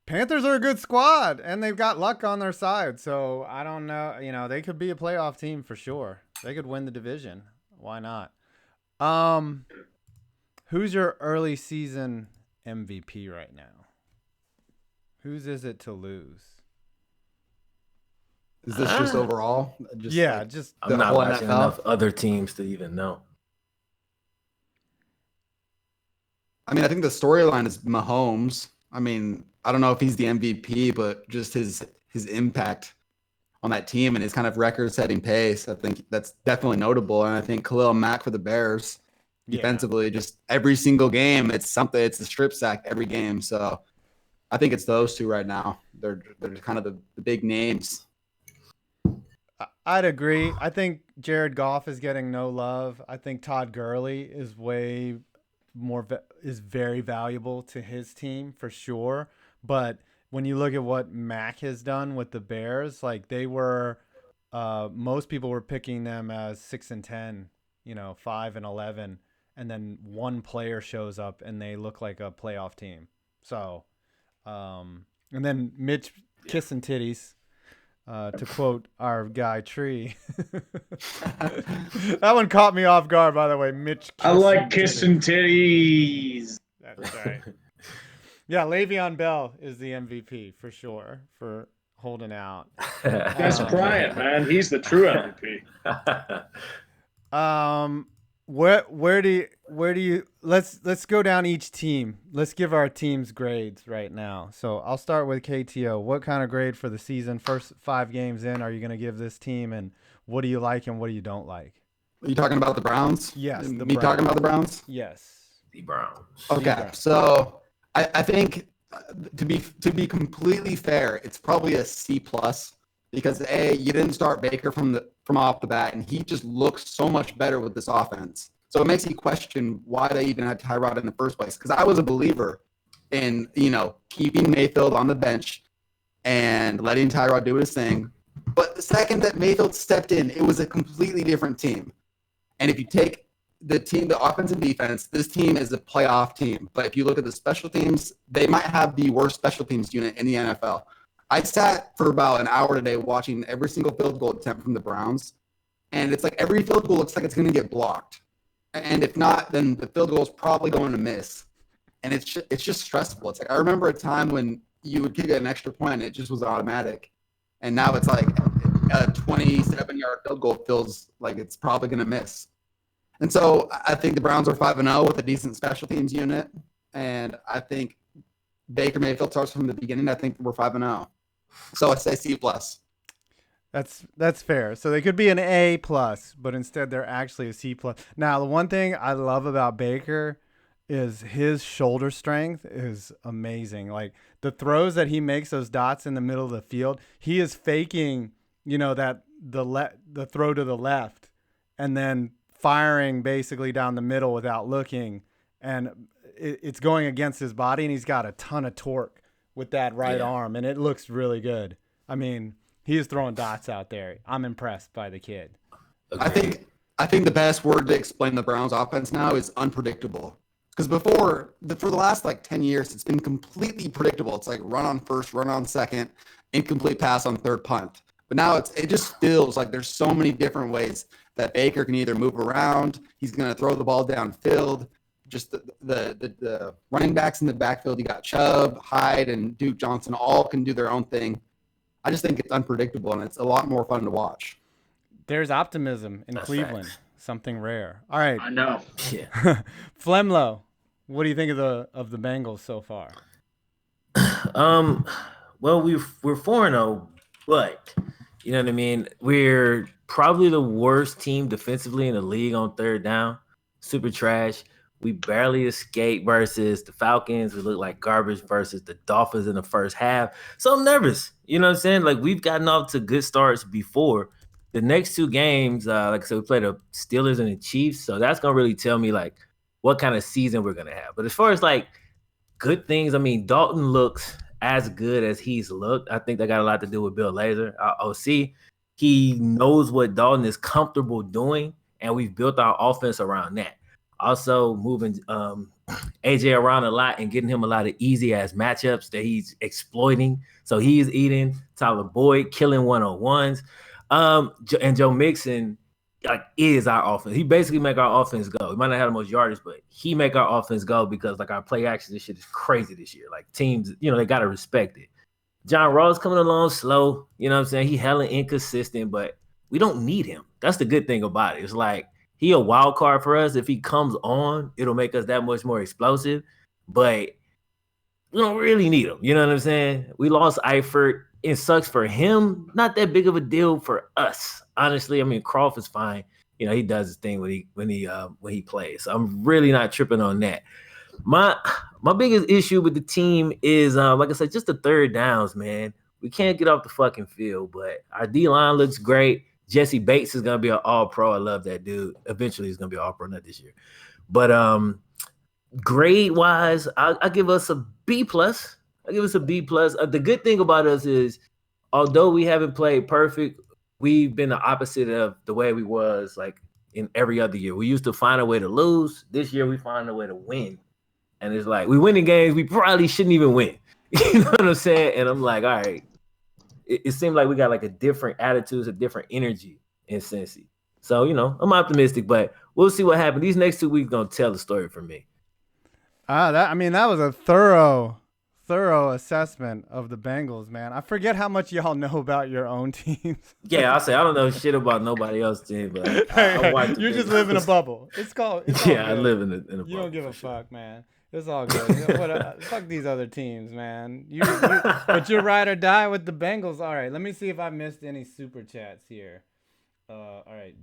Panthers are a good squad, and they've got luck on their side. So I don't know. You know, they could be a playoff team for sure. They could win the division. Why not? Who's your early season MVP right now? Whose is it to lose? Is this just overall? Just Yeah, like just I'm not watching enough other teams to even know. I mean, I think the storyline is Mahomes. I mean, I don't know if he's the MVP, but just his impact on that team and his kind of record-setting pace, I think that's definitely notable. And I think Khalil Mack for the Bears, defensively, just every single game, it's something. It's a strip sack every game. So I think it's those two right now. They're kind of the big names. I'd agree. I think Jared Goff is getting no love. I think Todd Gurley is is very valuable to his team for sure. But when you look at what Mac has done with the Bears, like they were, most people were picking them as 6-10, 5-11, and then one player shows up and they look like a playoff team. So, and then Mitch kissing titties. To quote our guy Tree. That one caught me off guard, by the way. Mitch. I like kissing titties. That's right. Yeah, Le'Veon Bell is the MVP for sure for holding out. That's Bryant, man. He's the true MVP. Where do you let's go down each team. Let's give our teams grades right now. So I'll start with KTO. What kind of grade for the season? First 5 games in, are you going to give this team, and what do you like and what do you don't like? Are you talking about the Browns? Yes. Me talking about the Browns? Yes. The Browns. Okay, so I think to be completely fair, it's probably a C+. Because you didn't start Baker from off the bat, and he just looks so much better with this offense. So it makes you question why they even had Tyrod in the first place. Because I was a believer in keeping Mayfield on the bench and letting Tyrod do his thing. But the second that Mayfield stepped in, it was a completely different team. And if you take the offense and defense, this team is a playoff team. But if you look at the special teams, they might have the worst special teams unit in the NFL. I sat for about an hour today watching every single field goal attempt from the Browns, and it's like every field goal looks like it's going to get blocked. And if not, then the field goal is probably going to miss. And it's just stressful. It's like I remember a time when you would kick an extra point and it just was automatic. And now it's like a 27-yard field goal feels like it's probably going to miss. And so I think the Browns are 5-0 with a decent special teams unit. And I think Baker Mayfield starts from the beginning. I think we're 5-0. So I say C+. That's fair. So they could be an A+, but instead they're actually a C+. Now, the one thing I love about Baker is his shoulder strength is amazing. Like the throws that he makes, those dots in the middle of the field, he is faking, that the throw to the left and then firing basically down the middle without looking. And it's going against his body, and he's got a ton of torque with that right arm, and it looks really good. I mean, he is throwing dots out there. I'm impressed by the kid. Okay. I think the best word to explain the Browns offense now is unpredictable. Because for the last 10 years, it's been completely predictable. It's like run on first, run on second, incomplete pass on third punt. But now it just feels like there's so many different ways that Baker can either move around, he's going to throw the ball downfield. just the running backs in the backfield. You got Chubb, Hyde, and Duke Johnson all can do their own thing. I just think it's unpredictable, and it's a lot more fun to watch. There's optimism in That's Cleveland. facts. Something rare. All right. I know. Yeah. FLEMLO, what do you think of the Bengals so far? Well, we're 4-0, but you know what I mean? We're probably the worst team defensively in the league on third down. Super trash. We barely escaped versus the Falcons. We look like garbage versus the Dolphins in the first half. So I'm nervous. You know what I'm saying? Like, we've gotten off to good starts before. The next two games, like I said, we play the Steelers and the Chiefs. So that's going to really tell me, like, what kind of season we're going to have. But as far as, like, good things, I mean, Dalton looks as good as he's looked. I think that got a lot to do with Bill Lazor, our OC. He knows what Dalton is comfortable doing, and we've built our offense around that. Also, moving AJ around a lot and getting him a lot of easy-ass matchups that he's exploiting. So he's eating Tyler Boyd, killing one-on-ones. And Joe Mixon is our offense. He basically make our offense go. He might not have the most yardage, but he make our offense go because, like, our play action, this shit is crazy this year. Like, teams, you know, they got to respect it. John Ross coming along slow. You know what I'm saying? He hella inconsistent, but we don't need him. That's the good thing about it. It's like, he a wild card for us. If he comes on, it'll make us that much more explosive. But we don't really need him. You know what I'm saying? We lost Eifert. It sucks for him. Not that big of a deal for us. Honestly, I mean, Crawford's fine. You know, he does his thing when he plays. So I'm really not tripping on that. My biggest issue with the team is, like I said, just the third downs, man. We can't get off the fucking field, but our D-line looks great. Jesse Bates is going to be an all-pro. I love that dude. Eventually, he's going to be an all-pro, not this year. But grade-wise, I give us a B+. I give us a B+. The good thing about us is, although we haven't played perfect, we've been the opposite of the way we was, like, in every other year. We used to find a way to lose. This year, we find a way to win. And it's like, we winning games we probably shouldn't even win. You know what I'm saying? And I'm like, all right. It seemed like we got like a different attitude, a different energy in Cincy. So, you know, I'm optimistic, but we'll see what happens. These next 2 weeks going to tell the story for me. That was a thorough assessment of the Bengals, man. I forget how much y'all know about your own teams. Yeah, I say I don't know shit about nobody else's team, but I watch. You just live in a bubble. It's all yeah, good. I live in a bubble. You don't give a fuck, man. It's all good. Fuck these other teams, man. But you're ride or die with the Bengals. All right, let me see if I missed any super chats here. All right,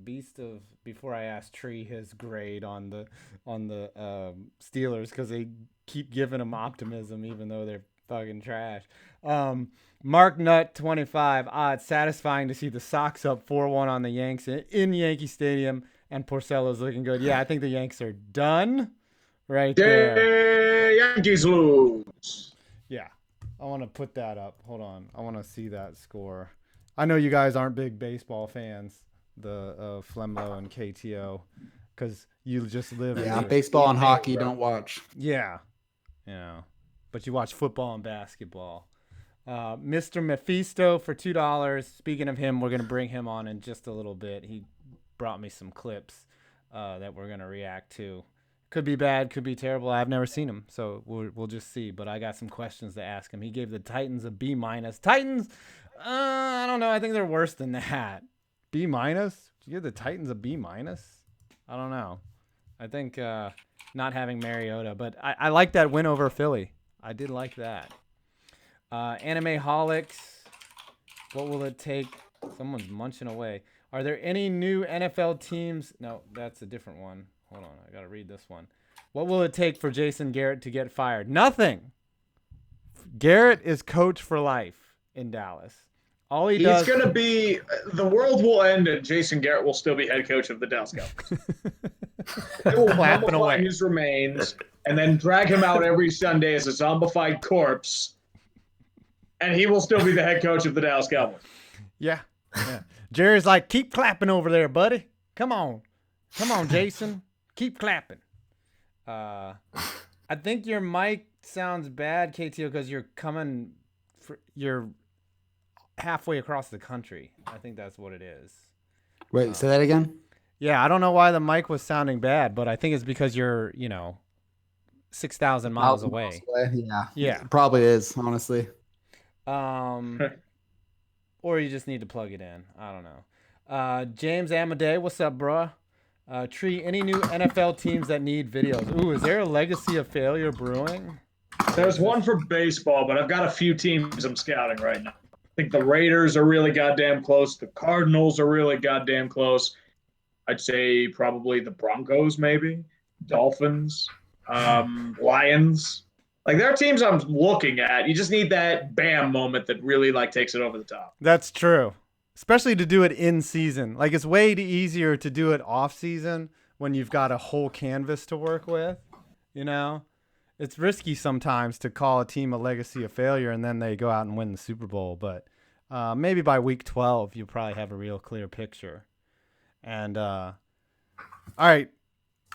before I ask Tree his grade on the Steelers, because they keep giving him optimism even though they're fucking trash. Mark Nutt 25. It's satisfying to see the Sox up 4-1 on the Yanks in Yankee Stadium, and Porcello's looking good. Yeah, I think the Yanks are done. Right there. Yankees lose. Yeah. I want to put that up. Hold on. I want to see that score. I know you guys aren't big baseball fans, the FLEMLO and KTO, because you just live in baseball and hockey don't watch. Yeah. You know, but you watch football and basketball. Mr. Mephisto for $2. Speaking of him, we're going to bring him on in just a little bit. He brought me some clips that we're going to react to. Could be bad, could be terrible. I've never seen him, so we'll just see. But I got some questions to ask him. He gave the Titans a B-. Titans, I don't know. I think they're worse than that. B-? Did you give the Titans a B-? I don't know. I think not having Mariota, but I like that win over Philly. I did like that. Anime Holics, what will it take? Someone's munching away. Are there any new NFL teams? No, that's a different one. Hold on, I got to read this one. What will it take for Jason Garrett to get fired? Nothing. Garrett is coach for life in Dallas. All he's going to be – the world will end and Jason Garrett will still be head coach of the Dallas Cowboys. They will mummify his remains and then drag him out every Sunday as a zombified corpse, and he will still be the head coach of the Dallas Cowboys. Yeah. Jerry's like, keep clapping over there, buddy. Come on, Jason. Keep clapping. I think your mic sounds bad, KTO, because you're halfway across the country. I think that's what it is. Wait, say that again? Yeah, I don't know why the mic was sounding bad, but I think it's because you're, 6,000 miles away. Yeah. Yeah. Probably is, honestly. Or you just need to plug it in. I don't know. James Amadei, what's up, bruh? Tree, any new NFL teams that need videos? Ooh, is there a legacy of failure brewing? There's one for baseball, but I've got a few teams I'm scouting right now. I think the Raiders are really goddamn close. The Cardinals are really goddamn close. I'd say probably the Broncos, maybe. Dolphins, Lions. Like, there are teams I'm looking at. You just need that bam moment that really, like, takes it over the top. That's true. Especially to do it in season. Like, it's way easier to do it off season when you've got a whole canvas to work with, you know? It's risky sometimes to call a team a legacy of failure and then they go out and win the Super Bowl. But maybe by week 12, you'll probably have a real clear picture. And, all right,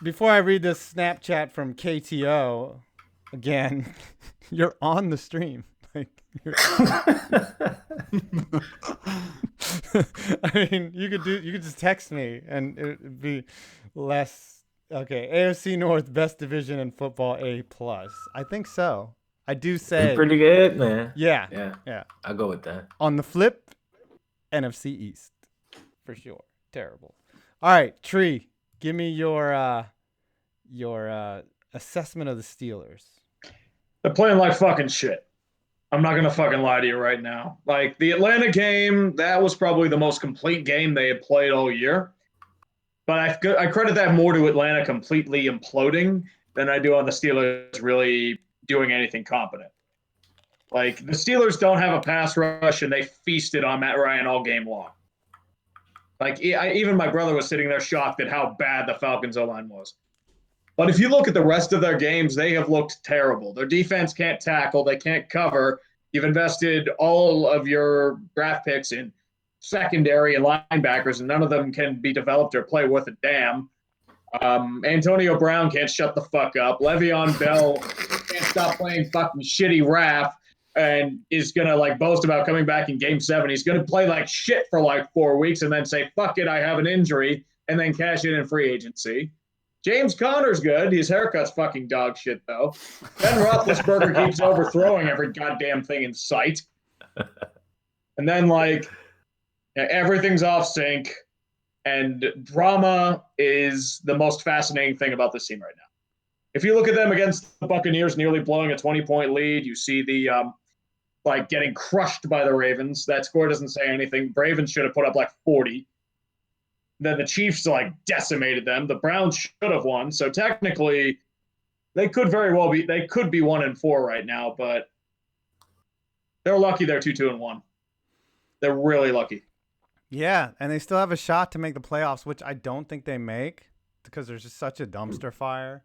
before I read this Snapchat from KTO, again, you're on the stream. Like, I mean, you could just text me and it'd be less. Okay, AFC North, best division in football, A+. I think so. I do say. Pretty good, man. Yeah. I'll go with that. On the flip, NFC East, for sure. Terrible. All right, Tree, give me your assessment of the Steelers. They're playing like fucking shit. I'm not going to fucking lie to you right now. Like, the Atlanta game, that was probably the most complete game they had played all year. But I credit that more to Atlanta completely imploding than I do on the Steelers really doing anything competent. Like, the Steelers don't have a pass rush, and they feasted on Matt Ryan all game long. Like, even my brother was sitting there shocked at how bad the Falcons' O-line was. But if you look at the rest of their games, they have looked terrible. Their defense can't tackle. They can't cover. You've invested all of your draft picks in secondary and linebackers, and none of them can be developed or play worth a damn. Antonio Brown can't shut the fuck up. Le'Veon Bell can't stop playing fucking shitty Raph and is going to, like, boast about coming back in Game 7. He's going to play like shit for, like, 4 weeks and then say, fuck it, I have an injury, and then cash it in free agency. James Conner's good. His haircut's fucking dog shit, though. Ben Roethlisberger keeps overthrowing every goddamn thing in sight. And then, like, everything's off sync, and drama is the most fascinating thing about this team right now. If you look at them against the Buccaneers nearly blowing a 20-point lead, you see the getting crushed by the Ravens. That score doesn't say anything. Ravens should have put up like 40. Then the Chiefs decimated them. The Browns should have won. So technically, they could very well be 1-4 right now, but they're lucky they're 2-1. They're really lucky. Yeah, and they still have a shot to make the playoffs, which I don't think they make because there's just such a dumpster fire.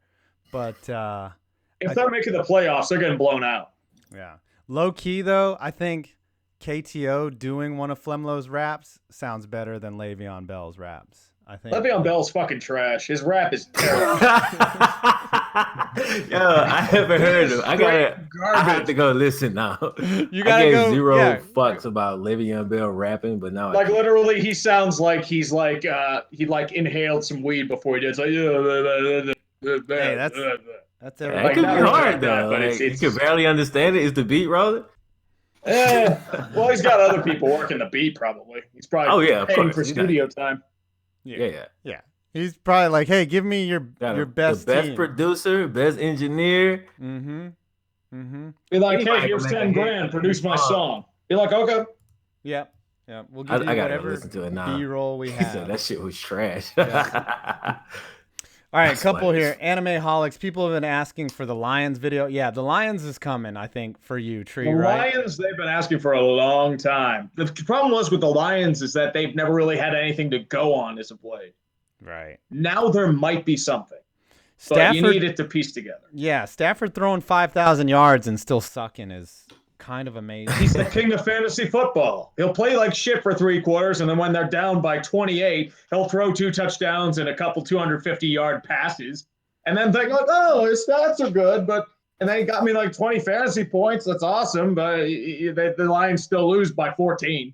But if they're making the playoffs, they're getting blown out. Yeah. Low key, though, I think KTO doing one of FLEMLO's raps sounds better than Le'Veon Bell's raps. I think Le'Veon Bell's fucking trash. His rap is terrible. Yo, I haven't heard him. I have to go listen now. You gotta I gave go, zero yeah. fucks about Le'Veon Bell rapping, but now like literally, he sounds like he's like he like inhaled some weed before he did. It's like Hey, that's that everybody. could be not really hard like that, though. but Like, it's you can barely understand it. Is the beat rolling? well, he's got other people working the beat probably. He's probably of paying course. for studio time. Yeah. He's probably like, hey, give me your best the best team. producer, best engineer. Be like, Anybody hey, here's can make a $10,000. hit. Produce my song. Be like, okay. Yep. We'll give you I gotta go whatever listen to it now. B-roll we He said have. that shit was trash. All right, That's couple funny. here. Anime Holics. People have been asking for the Lions video. Yeah, the Lions is coming, I think, for you, Tree, The right? Lions, they've been asking for a long time. The problem was with the Lions is that they've never really had anything to go on as of late. Right. Now there might be something. But Stafford, you need it to piece together. yeah, Stafford throwing 5,000 yards and still sucking is kind of amazing. He's the king of fantasy football. He'll play like shit for 3 quarters, and then when they're down by 28, he'll throw 2 touchdowns and a couple 250-yard passes, and then think like, oh, his stats are good, and then he got me like 20 fantasy points. That's awesome, but the Lions still lose by 14.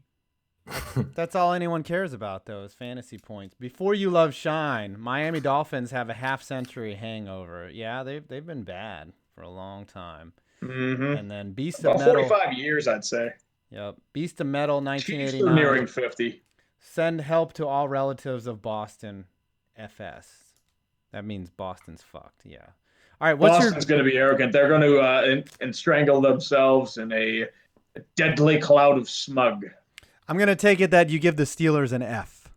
That's all anyone cares about, though, is fantasy points. Before you love shine, Miami Dolphins have a half-century hangover. Yeah, they've been bad for a long time. Mm-hmm. And then Beast About of Metal. 45 years, I'd say. Yep. Beast of Metal, Chiefs are 1989. nearing 50. Send help to all relatives of Boston, FS. That means Boston's fucked. Yeah. All right. What's Boston's going to be arrogant. They're going to strangle themselves in a deadly cloud of smug. I'm going to take it that you give the Steelers an F.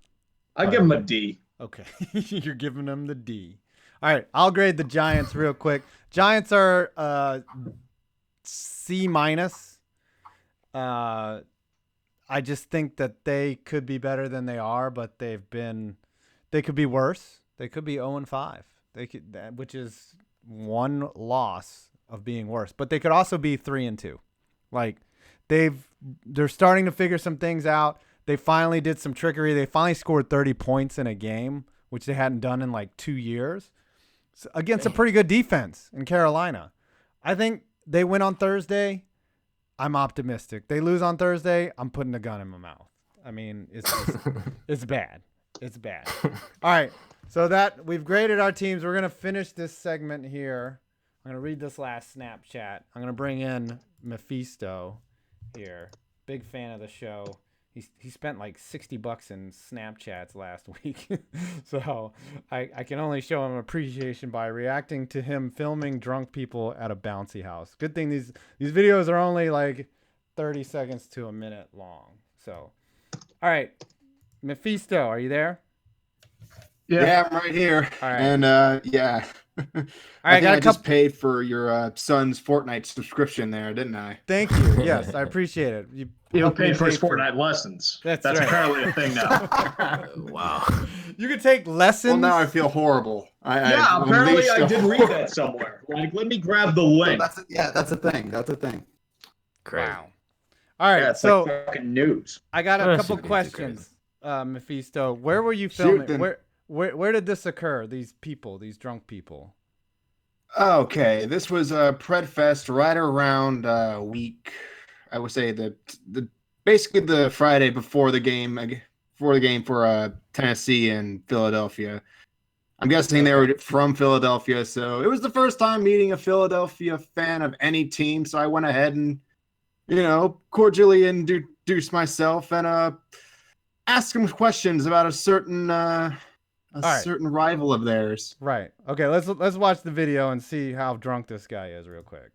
I give them a D. Okay. You're giving them the D. All right. I'll grade the Giants real quick. Giants are C minus. I just think that they could be better than they are, but they could be worse. They could be 0-5. Which is one loss of being worse, but they could also be 3-2. Like they're starting to figure some things out. They finally did some trickery. They finally scored 30 points in a game, which they hadn't done in like 2 years, against a pretty good defense in Carolina. I think they win on Thursday. I'm optimistic. They lose on Thursday, I'm putting a gun in my mouth. I mean, it's bad. It's bad. All right. So that we've graded our teams. We're going to finish this segment here. I'm going to read this last Snapchat. I'm going to bring in Mephisto here. Big fan of the show. He spent like $60 in Snapchats last week. So I can only show him appreciation by reacting to him filming drunk people at a bouncy house. Good thing these videos are only like 30 seconds to a minute long. So, all right. Mephisto, are you there? Yeah, I'm right here. All right. And yeah. All right, I just paid for your son's Fortnite subscription there, didn't I? Thank you. Yes, I appreciate it. You paid for his Fortnite lessons. That's right. Apparently a thing now. Wow. You could take lessons. Well, now I feel horrible. Apparently I did read that somewhere. Like, let me grab the link. That's a thing. That's a thing. Great. Wow. All right, It's so like fucking news. I got a couple questions, Mephisto. Where were you filming? Where did this occur? These drunk people. Okay, this was Predfest right around week. I would say the basically the Friday before the game for Tennessee and Philadelphia. I'm guessing they were from Philadelphia, so it was the first time meeting a Philadelphia fan of any team. So I went ahead and cordially introduced myself and asked them questions about a certain certain rival of theirs. Right. Okay. Let's watch the video and see how drunk this guy is real quick.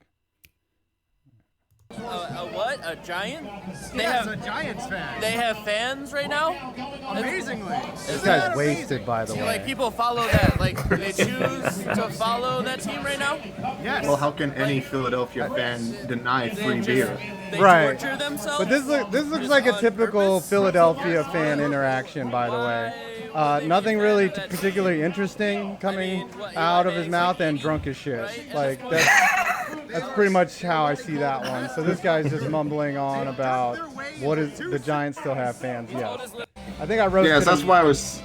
What? A Giant? A Giants fan. They have fans right now? Amazingly. This guy's wasted, by the way. Like, people follow that. Like, they choose to follow that team right now? Yes. Well, how can any Philadelphia fan deny free beer? They Right. torture themselves? But this looks like a typical Philadelphia fan interaction, by the way. Nothing really particularly interesting coming out of his mouth, and drunk as shit. Like that's pretty much how I see that one. So this guy's just mumbling on about what is the Giants still have fans? Yes. I think I wrote. Yes, that's why I was.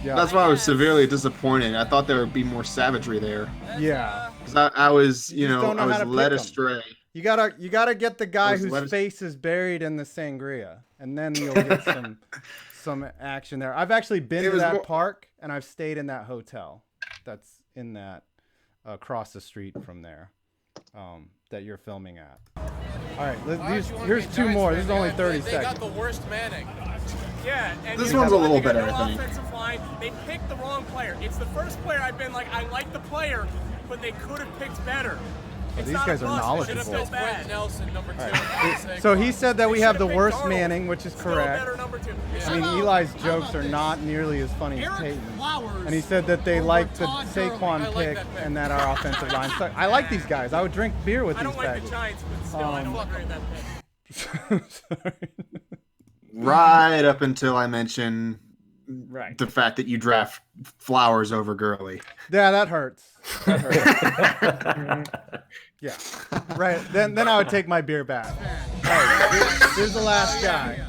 Yeah. That's why I was severely disappointed. I thought there would be more savagery there. Yeah. Because I was, You just don't know I how was to led pick 'em. astray. You gotta get the guy Let's whose let us- face is buried in the sangria, and then you'll get some action there. I've actually been It to was that more- park, and I've stayed in that hotel that's in that across the street from there that you're filming at. All right, here's two more. This is only 30 They got seconds. the worst Manning. Yeah, and This you one's know a little what? They got better, no I think. offensive line. They picked the wrong player. It's the first player I've been like, I like the player, but they could have picked better. It's these not guys a are bust. They should knowledgeable. have been bad. Nelson, number 2. So he said that we They have should the picked worst Darnold. Manning, which is Still a correct. better number 2. I mean, Eli's jokes are not nearly as funny as Peyton. And he said that they like the Saquon pick and that our offensive line sucks. I like these guys. I would drink beer with I these don't like the guys. Giants, but still, I don't agree with that pick. Sorry. Right up until I mentioned Right. the fact that you draft Flowers over Gurley. Yeah, that hurts. That hurts. Yeah. Right. Then I would take my beer back. All right. Here's the last guy.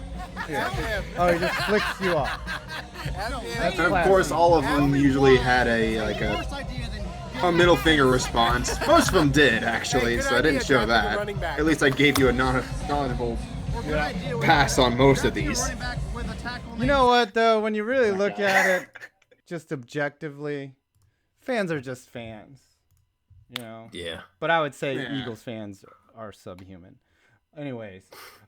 Here. Oh, he just flicks you off. That's And of classic. course, all of them usually had a middle finger response. Most of them did, actually, so I didn't show that. At least I gave you a knowledgeable pass on most of these. You know what, though? When you really look at it, just objectively, fans are just fans. You know? Yeah. But I would say Yeah. Eagles fans are subhuman. Anyways.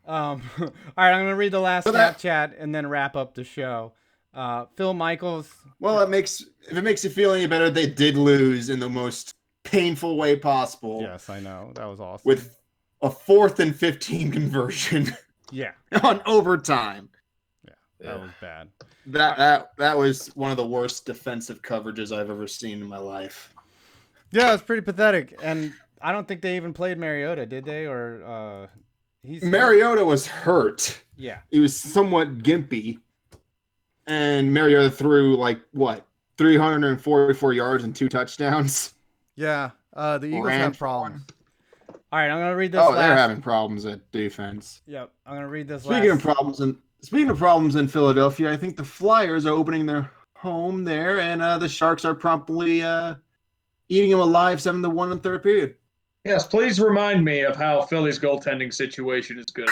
All right, I'm going to read the last Snapchat and then wrap up the show. Phil Michaels. Well, if it makes you feel any better, they did lose in the most painful way possible. Yes, I know. That was awesome. With a 4th and 15 conversion Yeah, on overtime. that was bad. That was one of the worst defensive coverages I've ever seen in my life. Yeah, it's pretty pathetic. And I don't think they even played Mariota, did they? Or Mariota was hurt. Yeah. He was somewhat gimpy. And Mariota threw 344 yards and 2 touchdowns. Yeah. The Eagles Ran have for problems. All right, I'm going to read this they're having problems at defense. Yep, I'm going to read this Speaking of problems in Philadelphia, I think the Flyers are opening their home there, and the Sharks are promptly eating them alive 7-1 in the third period. Yes, please remind me of how Philly's goaltending situation is good.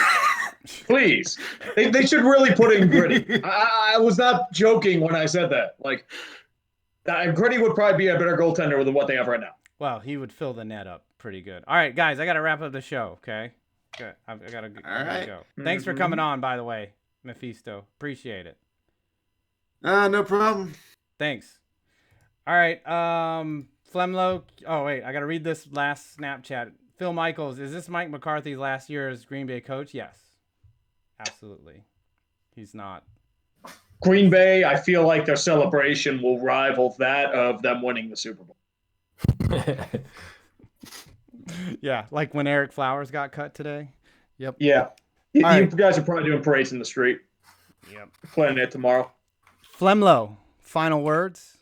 Please. They should really put in Gritty. I was not joking when I said that. Gritty would probably be a better goaltender than what they have right now. Well, he would fill the net up pretty good. All right, guys, I got to wrap up the show, okay? Good. I got to go. Thanks for coming on, by the way, Mephisto. Appreciate it. No problem. Thanks. All right, FLEMLO. Oh, wait, I got to read this last Snapchat. Phil Michaels, is this Mike McCarthy's last year as Green Bay coach? Yes, absolutely. He's not. Green Bay, I feel like their celebration will rival that of them winning the Super Bowl. Yeah, like when Eric Flowers got cut today. Yep. Yeah. You right. guys are probably doing parades in the street. Yep. Planning it tomorrow. FLEMLO, final words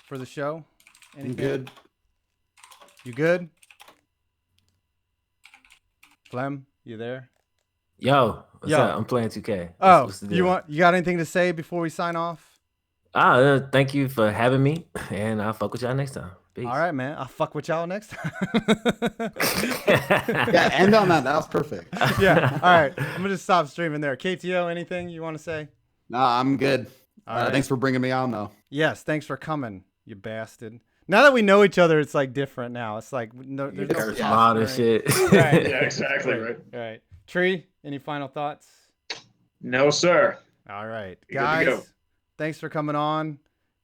for the show? I'm good. You good? Flem, you there? Yo, what's up? I'm playing 2K. What's the deal? you got anything to say before we sign off? Thank you for having me, and I'll fuck with y'all next time. Peace. All right, man. I'll fuck with y'all next time. Yeah, end on that. That was perfect. Yeah. All right. I'm gonna just stop streaming there. KTO, anything you want to say? No, I'm good. All right. Thanks for bringing me on, though. Yes, thanks for coming, you bastard. Now that we know each other, it's like different now. It's like no, there's no Smart and shit. Right. Yeah, exactly right. All right. Tree, any final thoughts? No, sir. All right. Good to go. Guys, thanks for coming on.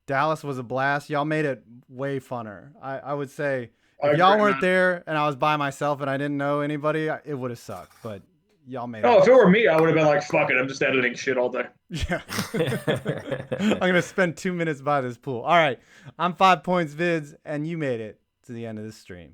Dallas was a blast. Y'all made it way funner. I would say if y'all weren't there and I was by myself and I didn't know anybody, it would have sucked. But y'all made it. Oh, if it were me, I would have been like, fuck it. I'm just editing shit all day. Yeah. I'm going to spend 2 minutes by this pool. All right. I'm 5 Points Vids, and you made it to the end of this stream.